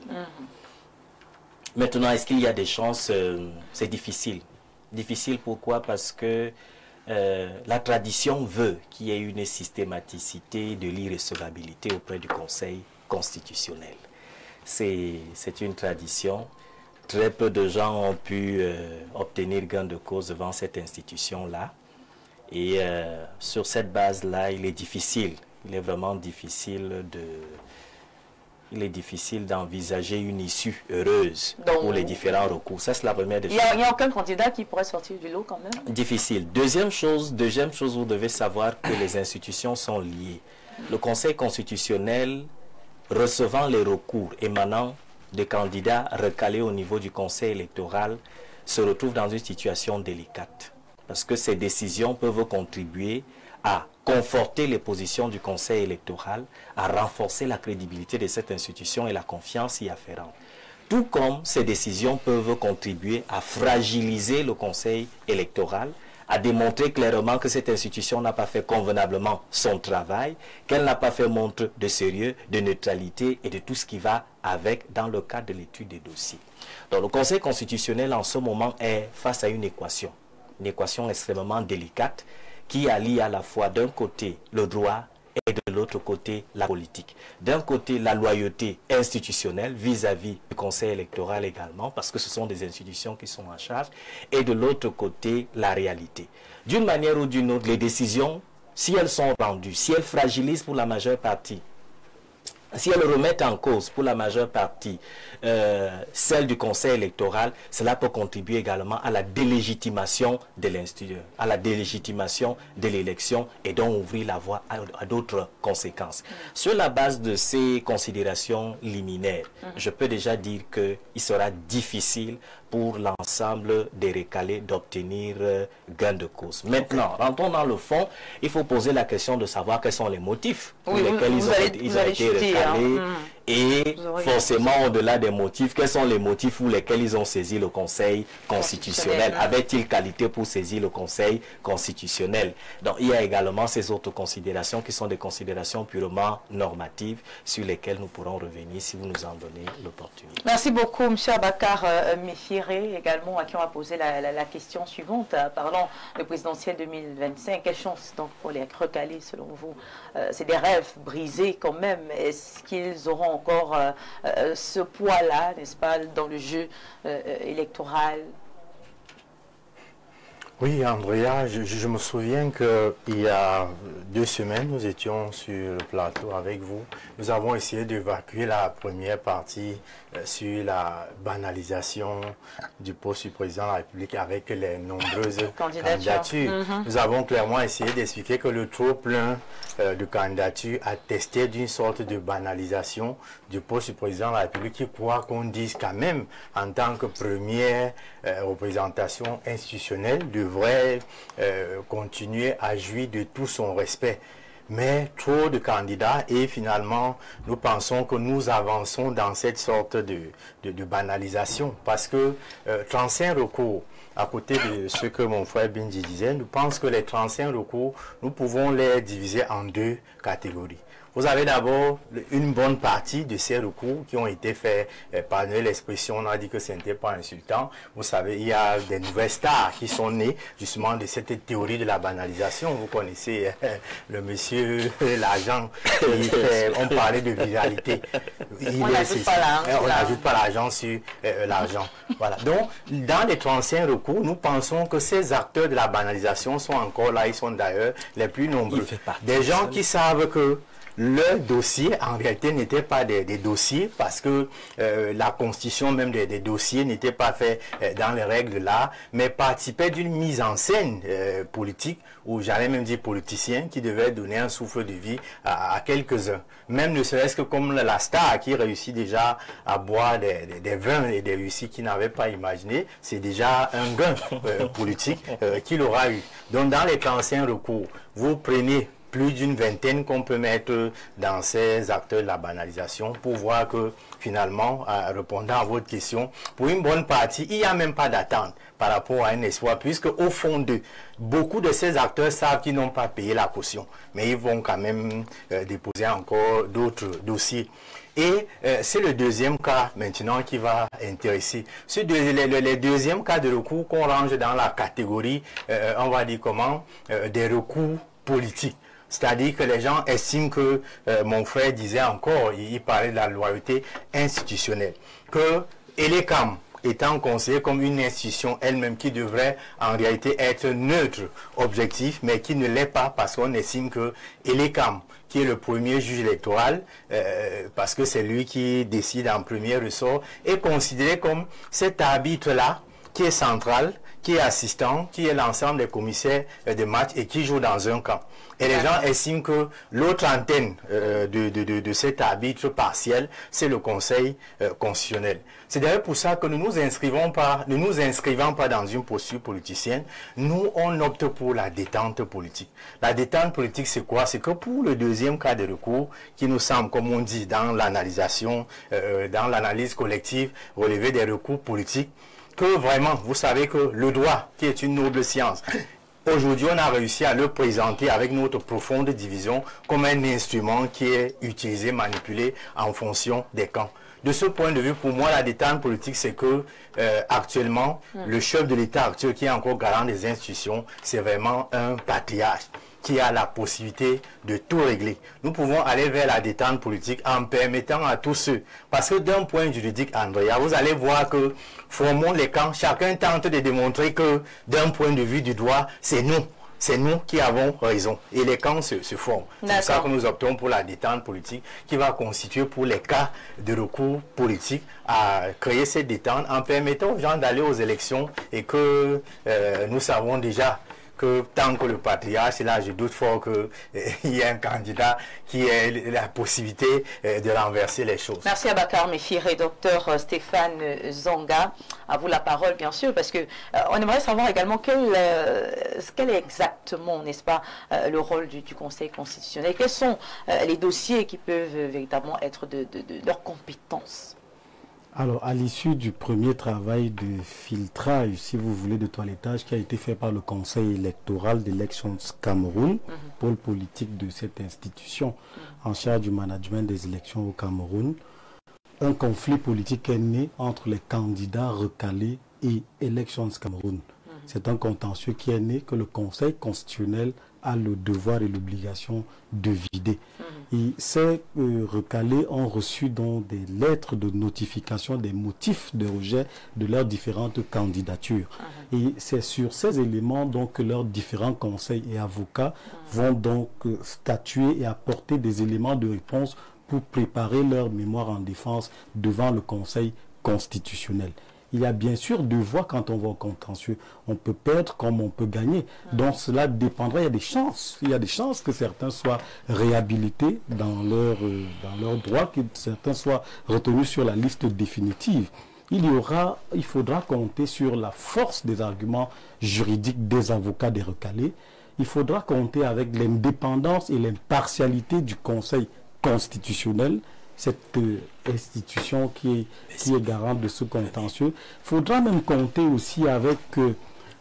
Maintenant, est-ce qu'il y a des chances? C'est difficile. Difficile pourquoi? Parce que la tradition veut qu'il y ait une systématicité de l'irrecevabilité auprès du Conseil constitutionnel. C'est une tradition. Très peu de gens ont pu obtenir gain de cause devant cette institution-là. Et sur cette base-là, il est vraiment difficile d'envisager une issue heureuse pour les différents recours. Ça, c'est la première des choses. Il n'y a aucun candidat qui pourrait sortir du lot quand même? Difficile. Deuxième chose, vous devez savoir que les institutions sont liées. Le Conseil constitutionnel, recevant les recours émanant de candidats recalés au niveau du Conseil électoral, se retrouve dans une situation délicate. Parce que ces décisions peuvent contribuer à conforter les positions du Conseil électoral, à renforcer la crédibilité de cette institution et la confiance y afférente. Tout comme ces décisions peuvent contribuer à fragiliser le Conseil électoral, à démontrer clairement que cette institution n'a pas fait convenablement son travail, qu'elle n'a pas fait montre de sérieux, de neutralité et de tout ce qui va avec dans le cadre de l'étude des dossiers. Donc le Conseil constitutionnel en ce moment est face à une équation extrêmement délicate qui allie à la fois d'un côté le droit et de l'autre côté la politique. D'un côté la loyauté institutionnelle vis-à-vis du Conseil électoral également, parce que ce sont des institutions qui sont en charge, et de l'autre côté la réalité. D'une manière ou d'une autre, les décisions, si elles sont rendues, si elles fragilisent pour la majeure partie, si elles remettent en cause pour la majeure partie celle du Conseil électoral, cela peut contribuer également à la délégitimation de l'institution, à la délégitimation de l'élection et donc ouvrir la voie à d'autres conséquences. Sur la base de ces considérations liminaires, je peux déjà dire qu'il sera difficile pour l'ensemble des recalés d'obtenir gain de cause. Maintenant, rentrons dans le fond, il faut poser la question de savoir quels sont les motifs pour lesquels ils ont été recalés. Et forcément, au-delà des motifs, quels sont les motifs pour lesquels ils ont saisi le Conseil constitutionnel? Avait-il qualité pour saisir le Conseil constitutionnel? Donc, il y a également ces autres considérations qui sont des considérations purement normatives sur lesquelles nous pourrons revenir si vous nous en donnez l'opportunité. Merci beaucoup, M. Abakar Méfiré, également, à qui on va poser la question suivante. Parlons de présidentielle 2025. Quelle chance donc pour les recalés, selon vous? C'est des rêves brisés quand même. Est-ce qu'ils auront encore ce poids-là, n'est-ce pas, dans le jeu électoral? Oui, Andrea, je me souviens qu'il y a 2 semaines, nous étions sur le plateau avec vous. Nous avons essayé d'évacuer la première partie sur la banalisation du poste du président de la République avec les nombreuses candidatures. Nous avons clairement essayé d'expliquer que le trop-plein de candidatures attestait d'une sorte de banalisation du poste du président de la République qui croit qu'on dise quand même en tant que première représentation institutionnelle devrait continuer à jouir de tout son respect. Mais trop de candidats et finalement nous pensons que nous avançons dans cette sorte de banalisation parce que 35 recours, à côté de ce que mon frère Bindji disait, nous pensons que les 35 recours, nous pouvons les diviser en 2 catégories. Vous avez d'abord une bonne partie de ces recours qui ont été faits, pardonnez l'expression, on a dit que ce n'était pas insultant. Vous savez, il y a des nouvelles stars qui sont nées justement de cette théorie de la banalisation. Vous connaissez le monsieur, l'agent, on parlait de viralité. On n'ajoute pas l'argent sur l'argent. Voilà. Donc, dans les 35 recours, nous pensons que ces acteurs de la banalisation sont encore là, ils sont d'ailleurs les plus nombreux. Des gens qui savent que leur dossier, en réalité, n'était pas des dossiers parce que la constitution même des dossiers n'était pas fait dans les règles de l'art, mais participait d'une mise en scène politique, ou j'allais même dire politicien, qui devait donner un souffle de vie à quelques-uns. Même ne serait-ce que comme la star qui réussit déjà à boire des vins et des réussites qu'il n'avait pas imaginé, c'est déjà un gain politique qu'il aura eu. Donc dans les 35 recours, vous prenez plus d'une vingtaine qu'on peut mettre dans ces acteurs de la banalisation pour voir que finalement, répondant à votre question, pour une bonne partie, il n'y a même pas d'attente par rapport à un espoir, puisque au fond de beaucoup de ces acteurs savent qu'ils n'ont pas payé la caution, mais ils vont quand même déposer encore d'autres dossiers. Et c'est le deuxième cas maintenant qui va intéresser. Les deuxièmes cas de recours qu'on range dans la catégorie, on va dire comment, des recours politiques. C'est-à-dire que les gens estiment que, mon frère disait encore, il parlait de la loyauté institutionnelle, que Elecam étant considéré comme une institution elle-même qui devrait en réalité être neutre, objectif, mais qui ne l'est pas parce qu'on estime que Elecam, qui est le premier juge électoral, parce que c'est lui qui décide en premier ressort, est considéré comme cet arbitre-là qui est central, qui est assistant, qui est l'ensemble des commissaires de match et qui joue dans un camp. Et les gens estiment que l'autre antenne de cet arbitre partiel, c'est le Conseil constitutionnel. C'est d'ailleurs pour ça que nous ne nous inscrivons pas dans une posture politicienne. Nous, on opte pour la détente politique. La détente politique, c'est quoi? C'est que pour le deuxième cas de recours, qui nous semble, comme on dit dans l'analysation, dans l'analyse collective, relever des recours politiques, que vraiment, vous savez que le droit, qui est une noble science, aujourd'hui, on a réussi à le présenter avec notre profonde division comme un instrument qui est utilisé, manipulé en fonction des camps. De ce point de vue, pour moi, la détente politique, c'est que actuellement, le chef de l'État actuel, qui est encore garant des institutions, c'est vraiment un patriarche qui a la possibilité de tout régler. Nous pouvons aller vers la détente politique en permettant à tous ceux, parce que d'un point juridique, Andrea, vous allez voir que formons les camps, chacun tente de démontrer que d'un point de vue du droit, c'est nous qui avons raison. Et les camps se forment. C'est pour ça que nous optons pour la détente politique qui va constituer pour les cas de recours politique à créer cette détente en permettant aux gens d'aller aux élections et que nous savons déjà que tant que le patriarche est là, je doute fort qu'il y ait un candidat qui ait la possibilité de renverser les choses. Merci Abakar Méfiré, docteur Stéphane Zonga. À vous la parole, bien sûr, parce que on aimerait savoir également quel est exactement, n'est-ce pas, le rôle du Conseil constitutionnel. Quels sont les dossiers qui peuvent véritablement être de leur compétence? Alors, à l'issue du premier travail de filtrage, si vous voulez, de toilettage qui a été fait par le Conseil électoral d'Elections Cameroun, pôle politique de cette institution en charge du management des élections au Cameroun, un conflit politique est né entre les candidats recalés et Elections Cameroun. C'est un contentieux qui est né que le Conseil constitutionnel a le devoir et l'obligation de vider. Et ces recalés ont reçu donc des lettres de notification des motifs de rejet de leurs différentes candidatures. Et c'est sur ces éléments donc que leurs différents conseils et avocats vont donc statuer et apporter des éléments de réponse pour préparer leur mémoire en défense devant le Conseil constitutionnel. Il y a bien sûr deux voies quand on va au contentieux. On peut perdre comme on peut gagner. Donc cela dépendra. Il y a des chances. Il y a des chances que certains soient réhabilités dans leur droit, que certains soient retenus sur la liste définitive. Il faudra compter sur la force des arguments juridiques des avocats des recalés. Il faudra compter avec l'indépendance et l'impartialité du Conseil constitutionnel, cette institution qui est garante de ce contentieux. Il faudra même compter aussi avec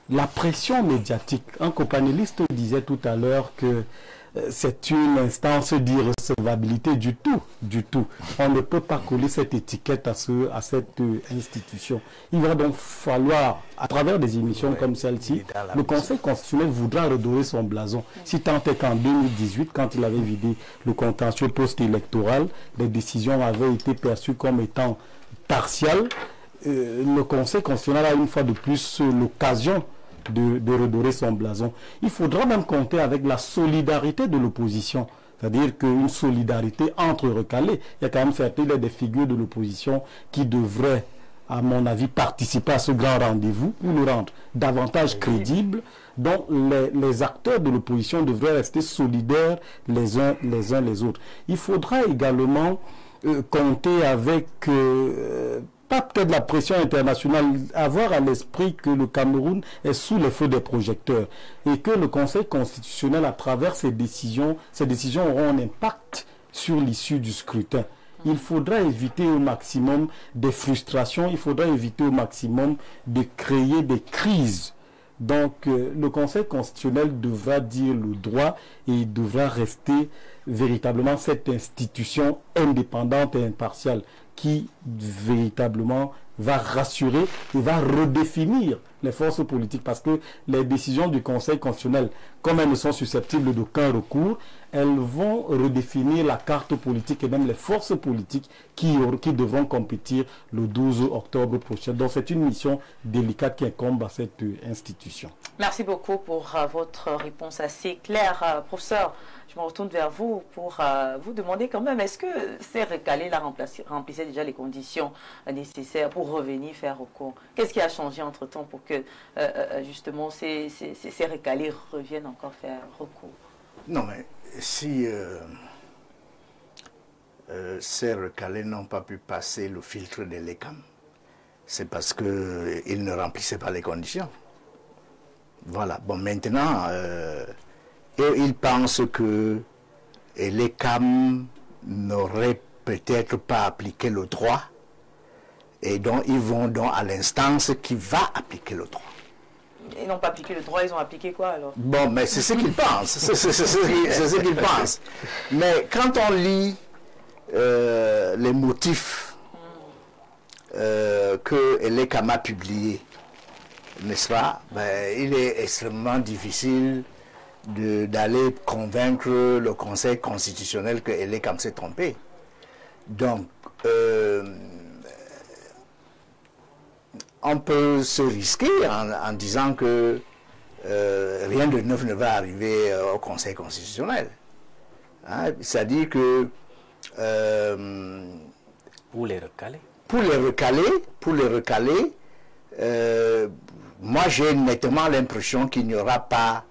la pression médiatique. Un copanéliste disait tout à l'heure que c'est une instance d'irrecevabilité du tout. On ne peut pas coller cette étiquette à cette institution. Il va donc falloir, à travers des émissions comme celle-ci, le Conseil constitutionnel voudra redorer son blason. Si tant est qu'en 2018, quand il avait vidé le contentieux post-électoral, les décisions avaient été perçues comme étant partiales, le Conseil constitutionnel a une fois de plus l'occasion de redorer son blason. Il faudra même compter avec la solidarité de l'opposition, c'est-à-dire qu'une solidarité entre recalés. Il y a quand même certaines des figures de l'opposition qui devraient, à mon avis, participer à ce grand rendez-vous pour le rendre davantage crédible, dont les acteurs de l'opposition devraient rester solidaires les uns les autres. Il faudra également compter avec pas peut-être la pression internationale, avoir à l'esprit que le Cameroun est sous le feu des projecteurs et que le Conseil constitutionnel, à travers ses décisions auront un impact sur l'issue du scrutin. Il faudra éviter au maximum des frustrations, il faudra éviter au maximum de créer des crises. Donc le Conseil constitutionnel devra dire le droit et il devra rester véritablement cette institution indépendante et impartiale qui véritablement va rassurer et va redéfinir les forces politiques, parce que les décisions du Conseil constitutionnel, comme elles ne sont susceptibles d'aucun recours, elles vont redéfinir la carte politique et même les forces politiques qui devront compétir le 12 octobre prochain. Donc c'est une mission délicate qui incombe à cette institution. Merci beaucoup pour votre réponse assez claire. Professeur, je me retourne vers vous pour vous demander quand même, est-ce que ces recalés-là remplissaient déjà les conditions nécessaires pour revenir faire recours? Qu'est-ce qui a changé entre-temps pour que justement ces recalés reviennent encore faire recours? Non, mais si ces recalés n'ont pas pu passer le filtre de l'ECAM, c'est parce qu'ils ne remplissaient pas les conditions. Voilà. Bon, maintenant, ils pensent que l'ECAM n'aurait peut-être pas appliqué le droit, et donc ils vont donc à l'instance qui va appliquer le droit. Ils n'ont pas appliqué le droit, ils ont appliqué quoi alors? Bon, mais c'est ce qu'ils pensent. C'est ce qu'ils pensent. Mais quand on lit les motifs que l'ECAM a publiés, n'est-ce pas, ben, il est extrêmement difficile d'aller convaincre le Conseil constitutionnel que l'ECAM s'est trompé. Donc, on peut se risquer en disant que rien de neuf ne va arriver au Conseil constitutionnel. Hein? C'est-à-dire que Pour les recaler. Pour les recaler, moi j'ai nettement l'impression qu'il n'y aura pas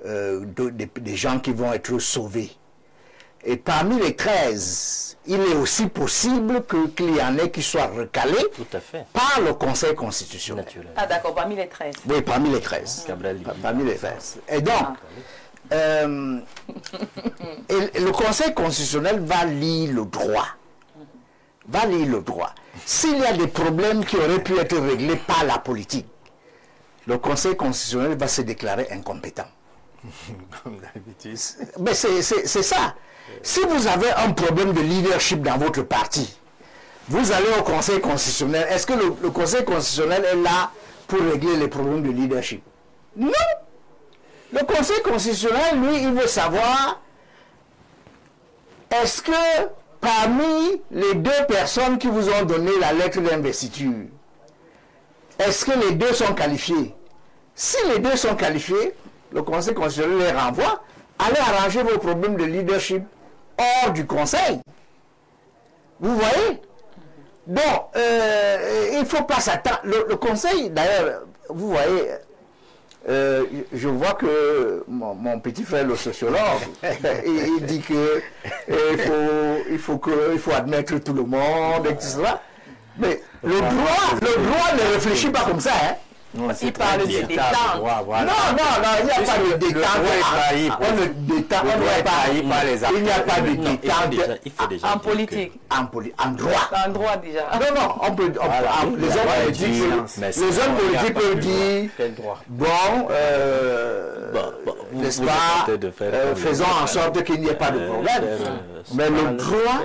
des gens qui vont être sauvés. Et parmi les 13, il est aussi possible qu'il y en ait qui soient recalés par le Conseil constitutionnel. Naturel. Ah d'accord, parmi les 13. Oui, parmi les 13. Parmi les 13. Et donc, et le Conseil constitutionnel va lire le droit. S'il y a des problèmes qui auraient pu être réglés par la politique, le Conseil constitutionnel va se déclarer incompétent. Comme d'habitude. Mais c'est ça. Si vous avez un problème de leadership dans votre parti, vous allez au Conseil constitutionnel. Est-ce que le Conseil constitutionnel est là pour régler les problèmes de leadership? Non. Le Conseil constitutionnel, lui, il veut savoir, est-ce que parmi les deux personnes qui vous ont donné la lettre d'investiture, est-ce que les deux sont qualifiés? Si les deux sont qualifiés, le Conseil constitutionnel les renvoie, allez arranger vos problèmes de leadership hors du Conseil. Vous voyez? Donc, il ne faut pas s'attendre. Le Conseil, d'ailleurs, vous voyez, je vois que mon petit frère, le sociologue, il dit que il faut admettre tout le monde, etc. Mais le droit ne réfléchit pas comme ça, hein. Non, il parle de détente. Voilà. Non, il n'y a pas de détente. On ne détend pas. Il n'y a pas de détente en politique. En droit. En droit déjà. Non, on peut. Les hommes politiques peuvent dire bon, n'est-ce pas, faisons en sorte qu'il n'y ait pas de problème. Mais le droit,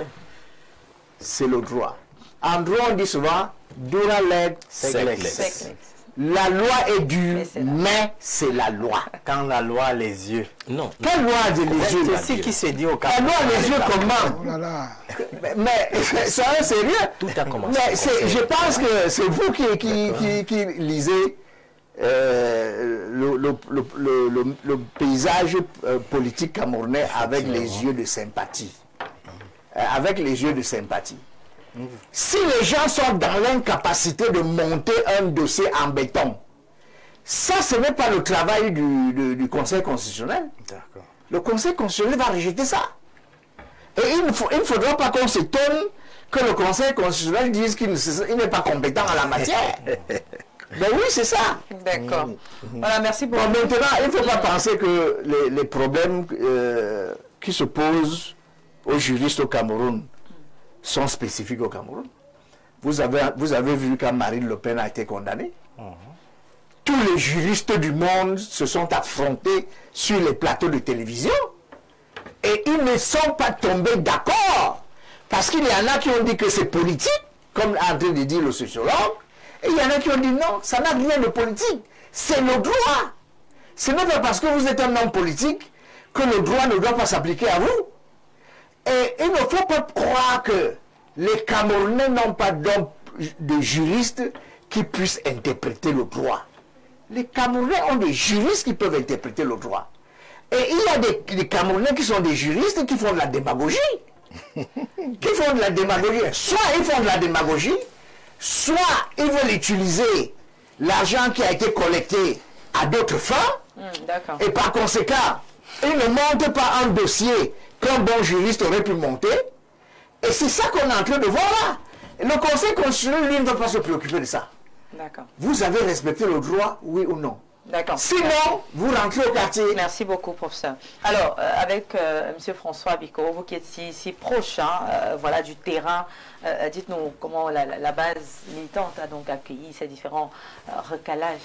c'est le droit. En droit, on dit souvent dura leg sex. La loi est dure, mais c'est la loi. Quand la loi a les yeux. Non. Quelle loi a les yeux? C'est ce qui se dit au Cap. La loi a les yeux comment? Oh là là. Mais ça, c'est rien. Tout a commencé. Mais je pense que c'est vous qui lisez le paysage politique camerounais avec les yeux de sympathie. Avec les yeux de sympathie. Si les gens sont dans l'incapacité de monter un dossier en béton, ça, ce n'est pas le travail du Conseil constitutionnel. Le Conseil constitutionnel va rejeter ça. Et il ne faudra pas qu'on s'étonne que le Conseil constitutionnel dise qu'il n'est pas compétent en la matière. Ben oui, c'est ça. D'accord. Voilà, merci beaucoup. Bon, maintenant, il ne faut pas penser que les problèmes qui se posent aux juristes au Cameroun sont spécifiques au Cameroun. Vous avez vu quand Marine Le Pen a été condamnée. Tous les juristes du monde se sont affrontés sur les plateaux de télévision et ils ne sont pas tombés d'accord parce qu'il y en a qui ont dit que c'est politique, comme a en train de dire le sociologue, et il y en a qui ont dit non, ça n'a rien de politique, c'est le droit. Ce n'est pas parce que vous êtes un homme politique que le droit ne doit pas s'appliquer à vous. Et il ne faut pas croire que les Camerounais n'ont pas de juristes qui puissent interpréter le droit. Les Camerounais ont des juristes qui peuvent interpréter le droit. Et il y a des Camerounais qui sont des juristes qui font de la démagogie. Soit ils font de la démagogie, soit ils veulent utiliser l'argent qui a été collecté à d'autres fins. Et par conséquent, ils ne montent pas un dossier qu'un bon juriste aurait pu monter. Et c'est ça qu'on est en train de voir là. Et le Conseil constitutionnel, lui, ne va pas se préoccuper de ça. Vous avez respecté le droit, oui ou non? Sinon, vous rentrez au quartier. Merci beaucoup, professeur. Alors, avec M. François Biko, vous qui êtes si proche voilà, du terrain, dites-nous comment la base militante a donc accueilli ces différents recalages.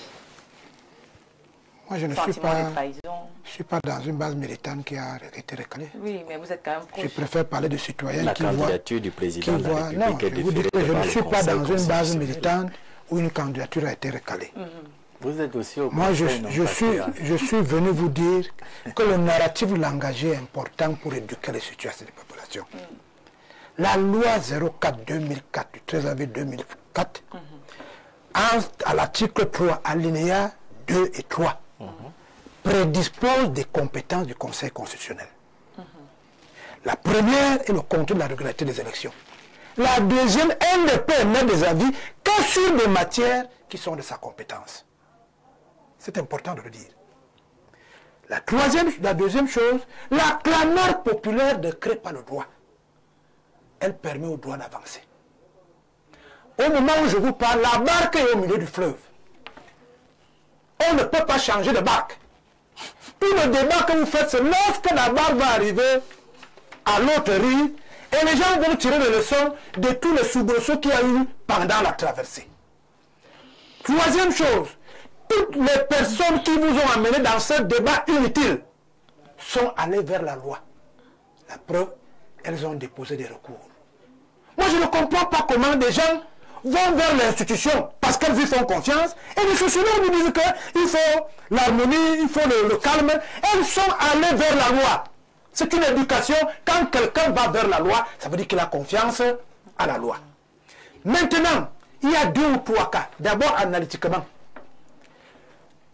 Moi, je ne suis pas dans une base militante qui a été recalée. Oui, mais vous êtes quand même proche. Je préfère parler de citoyens qui voient... La candidature du président de la République non, je vous dis que je ne suis pas dans une base militante où une candidature a été recalée. Vous êtes aussi au Moi, je suis venu vous dire que le narratif langagé est important pour éduquer les situations des populations. La loi 04-2004 du 13 avril 2004, à l'article 3, alinéa 2 et 3, prédispose des compétences du Conseil constitutionnel. La première est le contrôle de la régularité des élections. La deuxième, elle ne peut émettre des avis que sur des matières qui sont de sa compétence. C'est important de le dire. La deuxième chose, la clameur populaire ne crée pas le droit. Elle permet au droit d'avancer. Au moment où je vous parle, la barque est au milieu du fleuve. On ne peut pas changer de barque. Tout le débat que vous faites, c'est lorsque la barque va arriver à l'autre rive, et les gens vont tirer les leçons de tous les soubresauts qu'il y a eu pendant la traversée. Troisième chose, toutes les personnes qui vous ont amené dans ce débat inutile sont allées vers la loi. La preuve, elles ont déposé des recours. Moi, je ne comprends pas comment des gens vont vers l'institution parce parce qu'elles y font confiance. Et les sociologues nous disent qu'il faut l'harmonie, il faut le calme. Elles sont allées vers la loi. C'est une éducation. Quand quelqu'un va vers la loi, ça veut dire qu'il a confiance à la loi. Maintenant, il y a 2 ou 3 cas. D'abord, analytiquement.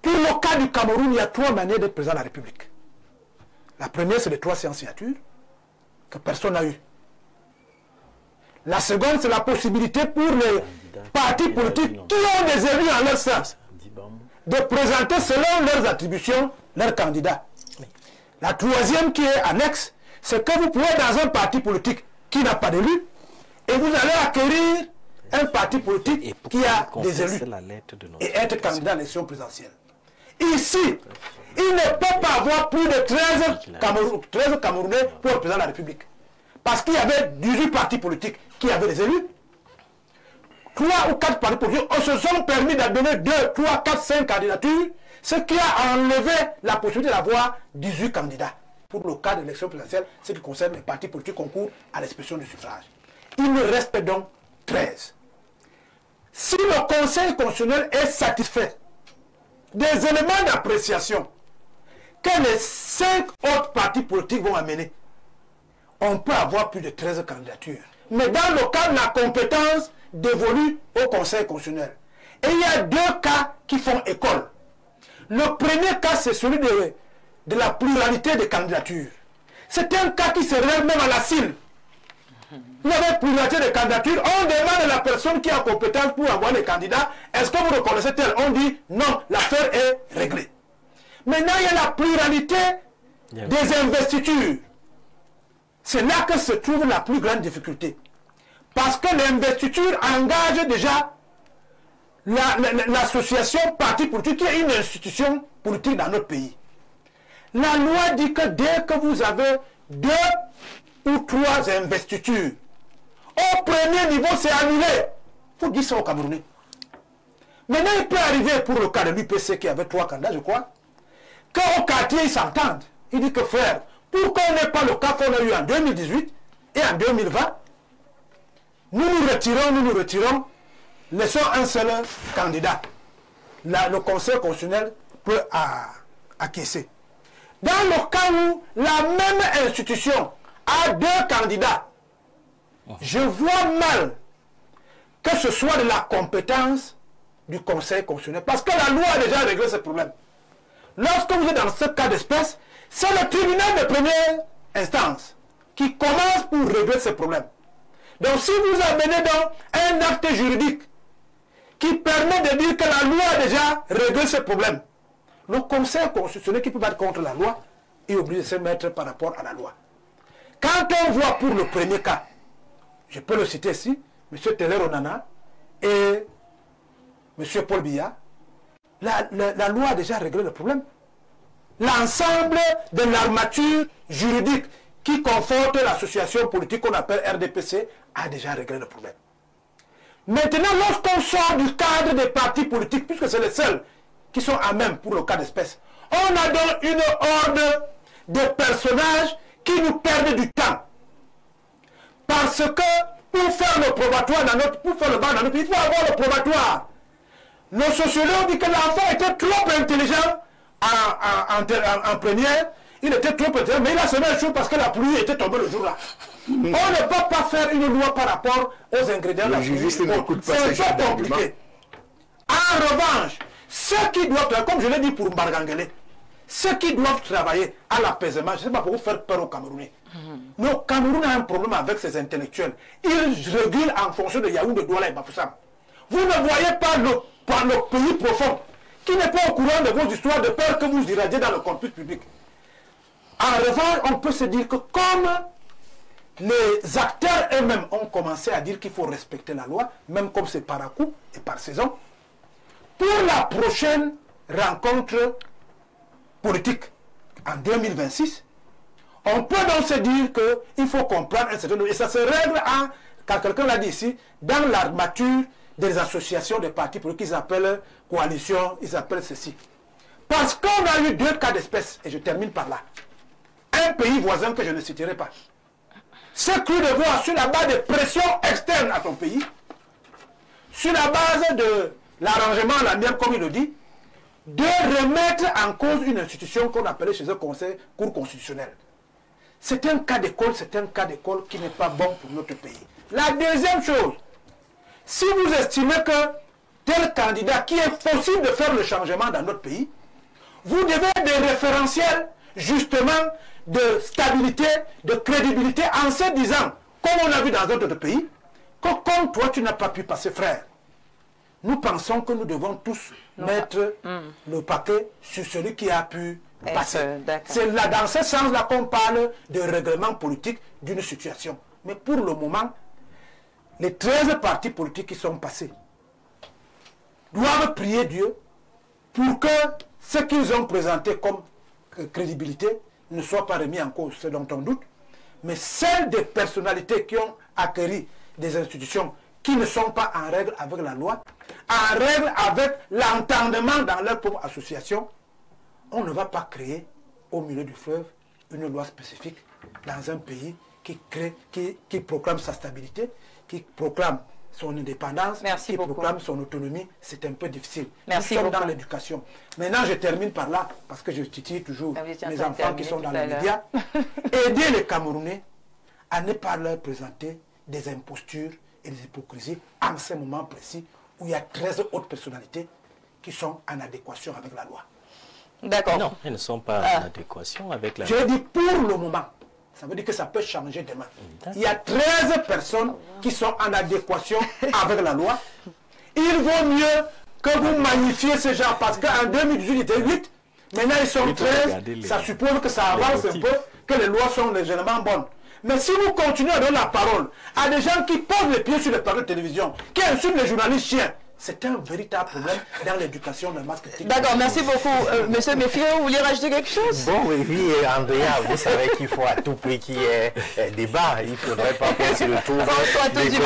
Pour le cas du Cameroun, il y a 3 manières d'être président de la République. La première, c'est les 3 séances signatures que personne n'a eu. La seconde, c'est la possibilité pour les partis politiques qui ont des élus en leur sein de présenter selon leurs attributions leurs candidats. La troisième qui est annexe, c'est que vous pouvez dans un parti politique qui n'a pas d'élus et vous allez acquérir un parti politique qui a des élus et être candidat à l'élection présidentielle. Ici, il ne peut pas avoir plus de 13 Camerounais pour le président de la République. Parce qu'il y avait 18 partis politiques qui avaient des élus. 3 ou 4 partis politiques se sont permis de donner 2, 3, 4, 5 candidatures, ce qui a enlevé la possibilité d'avoir 18 candidats. Pour le cas de l'élection présidentielle, ce qui concerne les partis politiques concours à l'expression du suffrage. Il me reste donc 13. Si le Conseil constitutionnel est satisfait des éléments d'appréciation que les 5 autres partis politiques vont amener, on peut avoir plus de 13 candidatures. Mais dans le cas de la compétence dévolue au Conseil constitutionnel, et il y a 2 cas qui font école. Le premier cas, c'est celui de la pluralité des candidatures. C'est un cas qui se révèle même à la CIL. Il y avait pluralité des candidatures. On demande à la personne qui a compétence pour avoir les candidats, est-ce que vous reconnaissez tel? On dit non, l'affaire est réglée. Maintenant, il y a la pluralité des investitures. C'est là que se trouve la plus grande difficulté. Parce que l'investiture engage déjà l'association parti politique qui est une institution politique dans notre pays. La loi dit que dès que vous avez 2 ou 3 investitures, au premier niveau c'est annulé. Il faut dire ça aux Camerounais. Maintenant il peut arriver pour le cas de l'UPC qui avait 3 candidats je crois, qu'au quartier ils s'entendent. Il dit que frère, pourquoi on n'est pas le cas qu'on a eu en 2018 et en 2020, nous nous retirons, laissons un seul candidat. Là, le Conseil constitutionnel peut acquiescer. Dans le cas où la même institution a 2 candidats, je vois mal que ce soit de la compétence du Conseil constitutionnel. Parce que la loi a déjà réglé ce problème. Lorsque vous êtes dans ce cas d'espèce, c'est le tribunal de première instance qui commence pour régler ce problème. Donc si vous amenez dans un acte juridique qui permet de dire que la loi a déjà réglé ce problème, le Conseil constitutionnel qui peut battre contre la loi est obligé de se mettre par rapport à la loi. Quand on voit pour le premier cas, je peux le citer ici, M. Teller Onana et M. Paul Biya, la loi a déjà réglé le problème. L'ensemble de l'armature juridique qui conforte l'association politique qu'on appelle RDPC a déjà réglé le problème. Maintenant, lorsqu'on sort du cadre des partis politiques, puisque c'est les seuls qui sont à même pour le cas d'espèce, on a donc une horde de personnages qui nous perdent du temps. Parce que pour faire le probatoire pour faire le bac dans notre pays, il faut avoir le probatoire. Nos sociologues disent que l'enfant était trop intelligent en première, il était trop intelligent, mais il a semé le chou parce que la pluie était tombée le jour-là. On ne peut pas faire une loi par rapport aux ingrédients de la pluie. C'est un peu compliqué. En revanche, ceux qui doivent, comme je l'ai dit pour Mbargangele, ceux qui doivent travailler à l'apaisement, je ne sais pas pour vous faire peur aux Camerounais. Le Cameroun a un problème avec ses intellectuels. Ils régulent en fonction de Yaoundé, Douala et Bafoussam. Vous ne voyez pas le pays profond qui n'est pas au courant de vos histoires de peur que vous irradiez dans le corpus public. En revanche, on peut se dire que comme les acteurs eux-mêmes ont commencé à dire qu'il faut respecter la loi, même comme c'est par à coup et par saison, pour la prochaine rencontre politique en 2026, on peut donc se dire qu'il faut comprendre un certain nombre. Et ça se règle quand quelqu'un l'a dit ici, dans l'armature des associations des partis politiques qu'ils appellent coalition, ils appellent ceci. Parce qu'on a eu 2 cas d'espèce, et je termine par là. Un pays voisin que je ne citerai pas, c'est cru de voir sur la base de pression externe à son pays, sur la base l'arrangement, l'amiable, comme il le dit, de remettre en cause une institution qu'on appelait chez eux conseil, cour constitutionnelle. C'est un cas d'école, qui n'est pas bon pour notre pays. La deuxième chose, si vous estimez que tel candidat, qui est possible de faire le changement dans notre pays, vous devez des référentiels, justement, de stabilité, de crédibilité, en se disant, comme on a vu dans d'autres pays, que comme toi, tu n'as pas pu passer, frère. Nous pensons que nous devons tous mettre le paquet sur celui qui a pu passer. C'est là, dans ce sens-là qu'on parle de règlement politique d'une situation. Mais pour le moment, les 13 partis politiques qui sont passés doivent prier Dieu pour que ce qu'ils ont présenté comme crédibilité ne soit pas remis en cause, c'est dont on doute. Mais celles des personnalités qui ont acquis des institutions qui ne sont pas en règle avec la loi, en règle avec l'entendement dans leur propre association, on ne va pas créer au milieu du fleuve une loi spécifique dans un pays qui proclame sa stabilité, qui proclame son indépendance, qui proclame son autonomie. C'est un peu difficile. Nous sommes dans l'éducation. Maintenant, je termine par là, parce que je titille toujours les enfants qui sont dans les médias. Aider les Camerounais à ne pas leur présenter des impostures et des hypocrisies en ce moment précis où il y a 13 autres personnalités qui sont en adéquation avec la loi. D'accord. Non, elles ne sont pas en adéquation avec la loi. Je dis pour le moment. Ça veut dire que ça peut changer demain. Il y a 13 personnes qui sont en adéquation avec la loi. Il vaut mieux que vous magnifiez ce genre, parce qu'en 2018, il était 8. Maintenant, ils sont 13. Ça suppose que ça avance un peu, que les lois sont légèrement bonnes. Mais si vous continuez à donner la parole à des gens qui posent les pieds sur les plateaux de télévision, qui insultent les journalistes chiens, c'est un véritable problème dans l'éducation de masse critique. D'accord, merci beaucoup. Monsieur Méfier, vous vouliez rajouter quelque chose? Bon, oui, Andrea, vous savez qu'il faut à tout prix qu'il y ait débat. Il ne faudrait pas qu'on se retrouve Il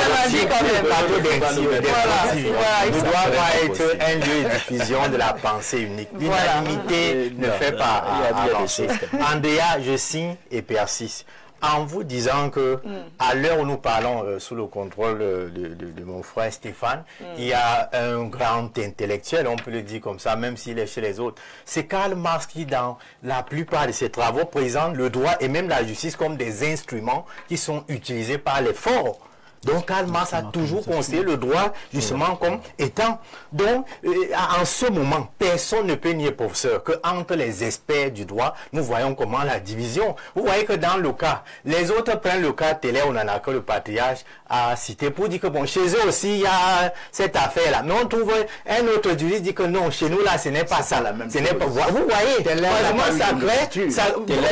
doit être un lieu de diffusion de la pensée unique. L'unanimité ne fait pas avancer. Andrea, je signe et persiste. En vous disant que, à l'heure où nous parlons sous le contrôle de mon frère Stéphane, il y a un grand intellectuel, on peut le dire comme ça, même s'il est chez les autres. C'est Karl Marx qui, dans la plupart de ses travaux, présente le droit et même la justice comme des instruments qui sont utilisés par les forts. Donc Karl Marx a toujours considéré le droit justement comme étant. Donc en ce moment, personne ne peut nier, professeur, que entre les experts du droit, nous voyons comment la division. Vous voyez que dans le cas, les autres prennent le cas télé, on en a que le patriarche a cité pour dire que bon, chez eux aussi il y a cette affaire-là. Mais on trouve un autre juriste dit que non, chez nous là, ce n'est pas ça. Ce n'est pas. Vous voyez, Télé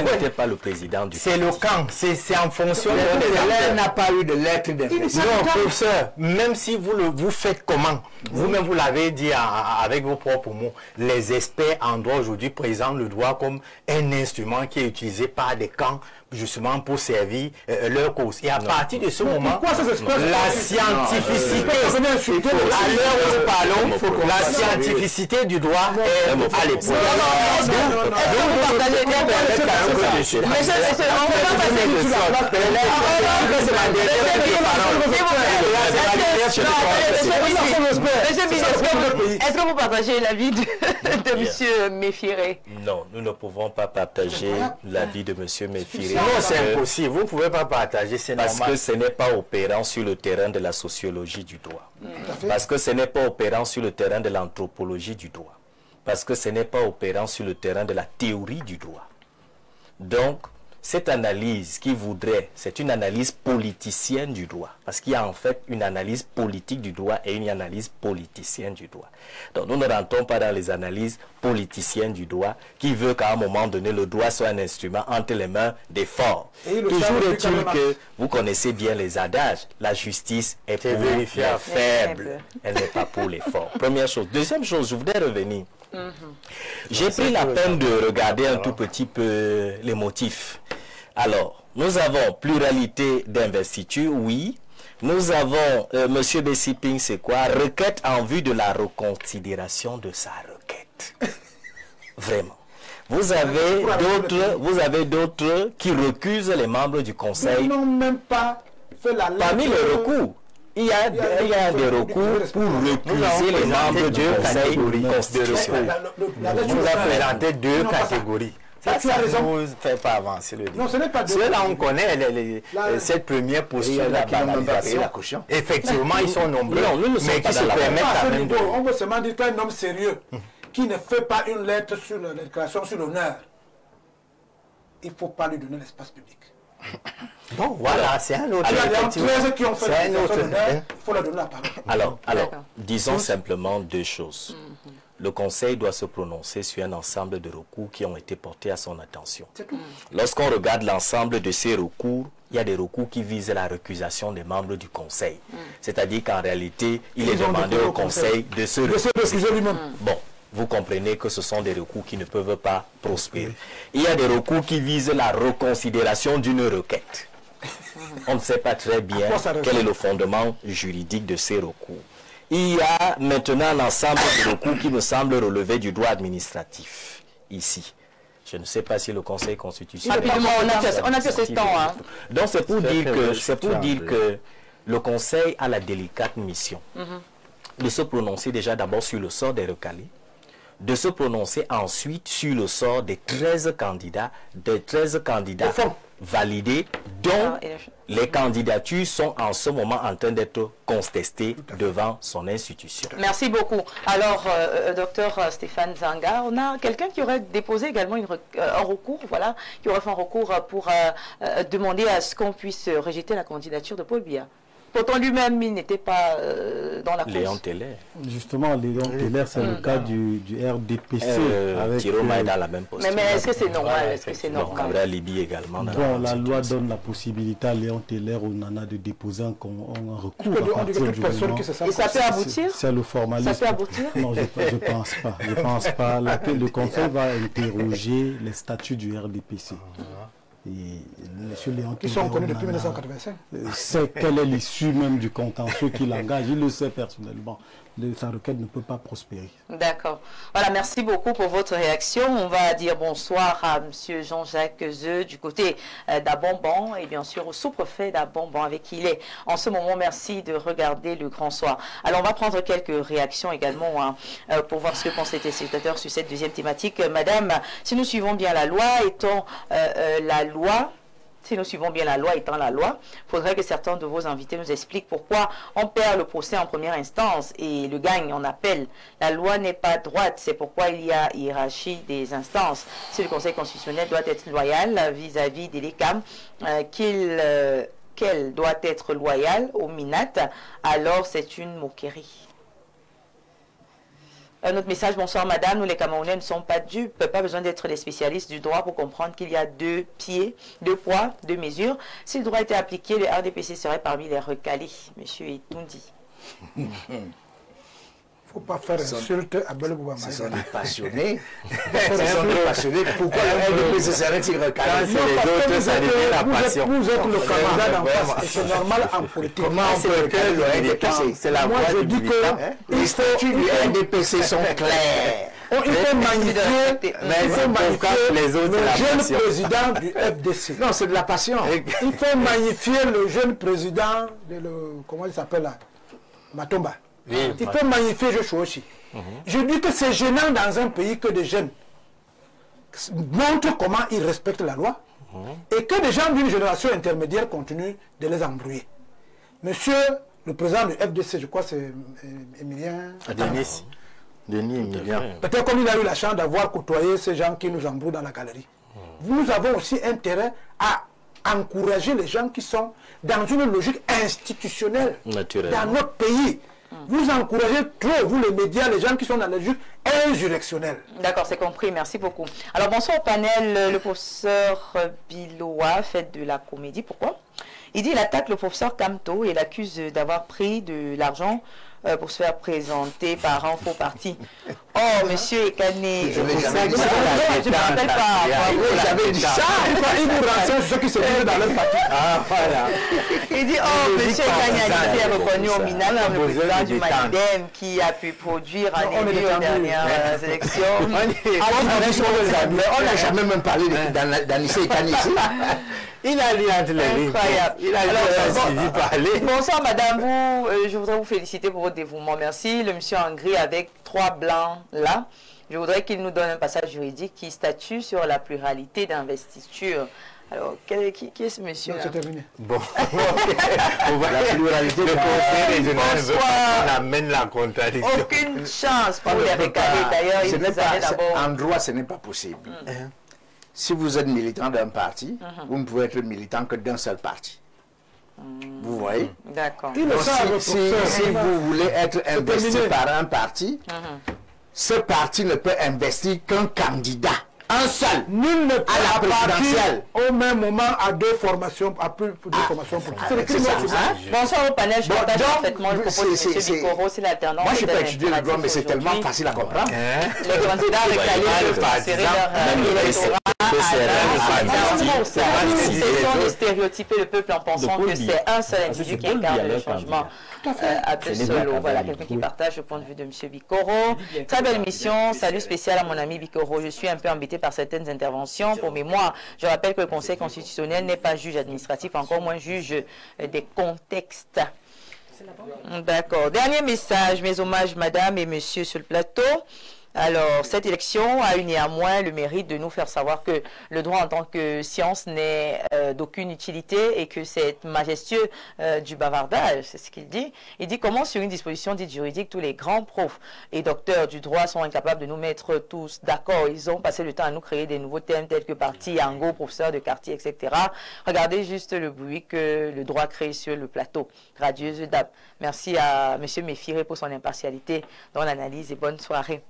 n'était pas le président du. C'est le camp, c'est en fonction de. Télé n'a pas eu de lettre d'investiture. Non, professeur, même si vous faites comment, vous-même vous l'avez dit avec vos propres mots, les experts en droit aujourd'hui présentent le droit comme un instrument qui est utilisé par des camps justement pour servir leur cause. Et à partir de ce moment, la scientificité, à l'heure où nous parlons, la scientificité du droit est à l'époque. Est-ce que vous partagez l'avis de M. Méfiré? Non, nous ne pouvons pas partager l'avis de M. Méfiré. Non, c'est impossible. Vous ne pouvez pas partager, c'est normal. Parce que ce n'est pas opérant sur le terrain de la sociologie du droit. Parce que ce n'est pas opérant sur le terrain de l'anthropologie du droit. Parce que ce n'est pas opérant sur le terrain de la théorie du droit. Donc, cette analyse qui voudrait, c'est une analyse politicienne du droit. Parce qu'il y a en fait une analyse politique du droit et une analyse politicienne du droit. Donc nous ne rentrons pas dans les analyses politiciennes du droit qui veut qu'à un moment donné, le droit soit un instrument entre les mains des forts. Toujours est-il que vous connaissez bien les adages. La justice est pour les faibles. Elle n'est pas pour les forts. Première chose. Deuxième chose, je voudrais revenir. J'ai pris la peine de regarder un tout petit peu les motifs. Alors, nous avons pluralité d'investiture, oui. Nous avons, M. Bessiping, c'est quoi? Requête en vue de la reconsidération de sa requête. Vraiment. Vous avez d'autres qui recusent les membres du Conseil. Ils n'ont même pas fait la lettre. Parmi les recours, Il y a des recours pour recuser les membres du Conseil constitutionnel. Nous avons présenté deux catégories. Ça ne vous fait pas avancer le débat. Non, ce n'est pas deux. Ceux-là, on connaît cette première posture de la banalisation. Effectivement, ils sont nombreux, mais qui se permettent quand même de... On veut seulement dire qu'un homme sérieux qui ne fait pas une lettre sur la déclaration sur l'honneur, il ne faut pas lui donner l'espace public. Bon, voilà, c'est un autre. Il y a 13 qui ont fait la déclaration d'honneur, il faut leur donner la parole. Alors, disons simplement deux choses. Le Conseil doit se prononcer sur un ensemble de recours qui ont été portés à son attention. Lorsqu'on regarde l'ensemble de ces recours, il y a des recours qui visent la récusation des membres du Conseil. C'est-à-dire qu'en réalité, il est demandé au Conseil de se récuser lui-même. Bon, vous comprenez que ce sont des recours qui ne peuvent pas prospérer. Il y a des recours qui visent la reconsidération d'une requête. On ne sait pas très bien quel est le fondement juridique de ces recours. Il y a maintenant un ensemble de recours qui me semble relever du droit administratif, ici. Je ne sais pas si le Conseil constitutionnel... Rapidement, on a fait ce temps. Hein. Donc c'est pour dire que le Conseil a la délicate mission de se prononcer déjà d'abord sur le sort des recalés, de se prononcer ensuite sur le sort des 13 candidats validés, dont les candidatures sont en ce moment en train d'être contestées devant son institution. Merci beaucoup. Alors, docteur Stéphane Zanga, on a quelqu'un qui aurait déposé également un recours, voilà, qui aurait fait un recours pour demander à ce qu'on puisse rejeter la candidature de Paul Biya. Pourtant, lui-même, il n'était pas dans la course. Léon Teller. Justement, Léon Teller, c'est le cas du RDPC. Thiroma est dans la même posture. Mais est-ce que c'est normal? Est-ce que c'est normal? Gabriel Libi également. Bon, la loi donne la possibilité à Léon Teller ou Nana de déposer un recours. Et ça peut aboutir? C'est le formalisme. Ça peut aboutir? Non, je ne pense pas. Je pense pas. Le Conseil va interroger les statuts du RDPC. Et M. Léon qui sont connus depuis 1985. C'est quelle est l'issue même du contentieux qui l'engage. Il le sait personnellement. Sa requête ne peut pas prospérer. D'accord. Voilà, merci beaucoup pour votre réaction. On va dire bonsoir à M. Jean-Jacques Zeu du côté d'Abomban et bien sûr au sous-préfet d'Abomban avec qui il est en ce moment. Merci de regarder le grand soir. Alors on va prendre quelques réactions également pour voir ce que pensent les téléspectateurs sur cette deuxième thématique. Madame, si nous suivons bien la loi, si nous suivons bien la loi étant la loi, il faudrait que certains de vos invités nous expliquent pourquoi on perd le procès en première instance et le gagne en appel. La loi n'est pas droite, c'est pourquoi il y a hiérarchie des instances. Si le Conseil constitutionnel doit être loyal vis-à-vis des LECAM, qu'elle doit être loyale au MINAT, alors c'est une moquerie. Un autre message, bonsoir madame, nous les Camerounais ne sommes pas dupes, pas besoin d'être des spécialistes du droit pour comprendre qu'il y a deux pieds, deux poids, deux mesures. Si le droit était appliqué, le RDPC serait parmi les recalés, monsieur Etoundi. Il ne faut pas faire insulte à Belebouba. Ce sont des passionnés. Ce sont des passionnés. Pourquoi le RDPC serait-il recalé? C'est les autres, ça devient la passion. Vous êtes le candidat d'en face et c'est normal en politique. Comment on peut recaler le RDPC? C'est la Moi je dis que les statuts du RDPC sont clairs. Il faut magnifier le jeune président du FDC. Non, c'est de la passion. Il faut magnifier le jeune président comment il s'appelle là, Matomba. Il faut magnifier Joshua aussi. Je dis que c'est gênant dans un pays que des jeunes montrent comment ils respectent la loi et que des gens d'une génération intermédiaire continuent de les embrouiller. Monsieur le président du FDC, je crois que c'est Emilien. Denis Emilien. Peut-être comme il a eu la chance d'avoir côtoyé ces gens qui nous embrouillent dans la galerie. Nous avons aussi intérêt à encourager les gens qui sont dans une logique institutionnelle dans notre pays. Vous encouragez trop, vous les médias, les gens qui sont dans la logique insurrectionnelle. D'accord, c'est compris, merci beaucoup. Alors bonsoir au panel, le professeur Biloa fait de la comédie, pourquoi? Il dit qu'il attaque le professeur Kamto et l'accuse d'avoir pris de l'argent pour se faire présenter par un faux parti. Oh, monsieur Ekané, je ne me rappelle pas. J'avais dit ça. Il nous renseigne ce qui se dit dans le parti. Ah, voilà. Il dit, oh, monsieur Ekané a été reconnu au Mina comme le président du Malidem qui a pu produire un élu aux dernières élections. On n'a jamais même parlé d'Anissé Ekané ici. Il a lu entre les lignes. Il a suivi parler. Bonsoir madame, je voudrais vous féliciter pour votre dévouement. Merci. Le monsieur en gris avec 3 blancs là. Je voudrais qu'il nous donne un passage juridique qui statue sur la pluralité d'investiture. Alors, qui est ce monsieur là? C'est terminé. Bon, la pluralité de conseil régional veut qu'on amène la contradiction. Aucune chance pour les recaler. D'ailleurs, il nous avait d'abord... En droit, ce n'est pas possible. Si vous êtes militant d'un parti, vous ne pouvez être militant que d'un seul parti. Vous voyez? D'accord. Si vous voulez être investi par un parti, ce parti ne peut investir qu'un candidat. Un seul. Nul ne peut à la présidentielle. Au même moment à 2 formations, à plus de 2 formations politiques. Bonsoir au panel, je partage parfaitement le propos de M. Bikoro, c'est l'alternance. Moi, je peux étudier le droit, mais c'est tellement facile à comprendre. Les candidats recalés peuvent transférer leur électorat à de stéréotyper le peuple en pensant que c'est un seul individu qui incarne le changement. Absolument. Voilà, quelqu'un qui partage le point de vue de M. Bikoro. Très belle mission. Salut spécial à mon ami Bikoro. Je suis un peu embêté par certaines interventions. Pour mémoire, je rappelle que le Conseil constitutionnel n'est pas juge administratif, encore moins juge des contextes. D'accord. Dernier message. Mes hommages, madame et monsieur, sur le plateau. Alors, cette élection a eu néanmoins le mérite de nous faire savoir que le droit en tant que science n'est d'aucune utilité et que c'est majestueux du bavardage, c'est ce qu'il dit. Il dit comment sur une disposition dite juridique, tous les grands profs et docteurs du droit sont incapables de nous mettre tous d'accord. Ils ont passé le temps à nous créer des nouveaux termes tels que parti, yango, professeur de quartier, etc. Regardez juste le bruit que le droit crée sur le plateau. Radieuse dame. Merci à M. Méfiré pour son impartialité dans l'analyse et bonne soirée.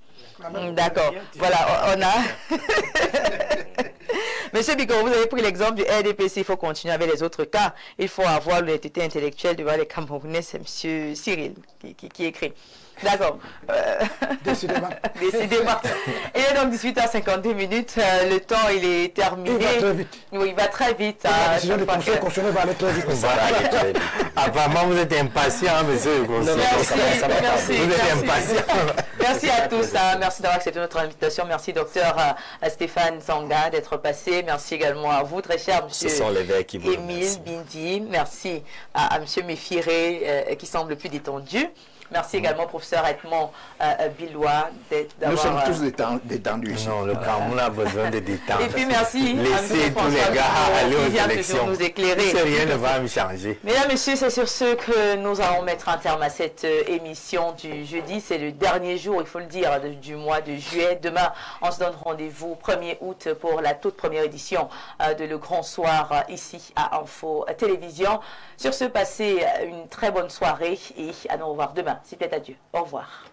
D'accord. Voilà, on a... Monsieur Bikoro, vous avez pris l'exemple du RDPC, il faut continuer avec les autres cas. Il faut avoir l'honnêteté intellectuelle devant les Camerounais, c'est M. Cyril qui écrit. D'accord. Décidément. Décidément. Il est donc 18h52 minutes. Le temps, il est terminé. Il va très vite. Oui, il va très vite. La décision du Conseil constitutionnel va aller très vite. Apparemment, vous êtes impatient, monsieur le conseiller. Merci. Vous êtes impatient. Merci à tous. Merci d'avoir accepté notre invitation. Merci, docteur Stéphane Zanga, d'être passé. Merci également à vous, très cher monsieur Émile Bindi. Merci à monsieur Méfiré, qui semble plus détendu. Merci également, professeur Edmond Billois, d'avoir... Nous sommes tous détendus ici. Non, le Cameroun a besoin de détente. Et puis merci. Laissez tous les gars aller aux élections. Nous éclairer. Rien ne va me changer. Mesdames, messieurs, c'est sur ce que nous allons mettre un terme à cette émission du jeudi. C'est le dernier jour, il faut le dire, du mois de juillet. Demain, on se donne rendez-vous 1er août pour la toute première édition de Le Grand Soir ici à Info Télévision. Sur ce, passez une très bonne soirée et à nous revoir demain. Si plaît à Dieu. Au revoir.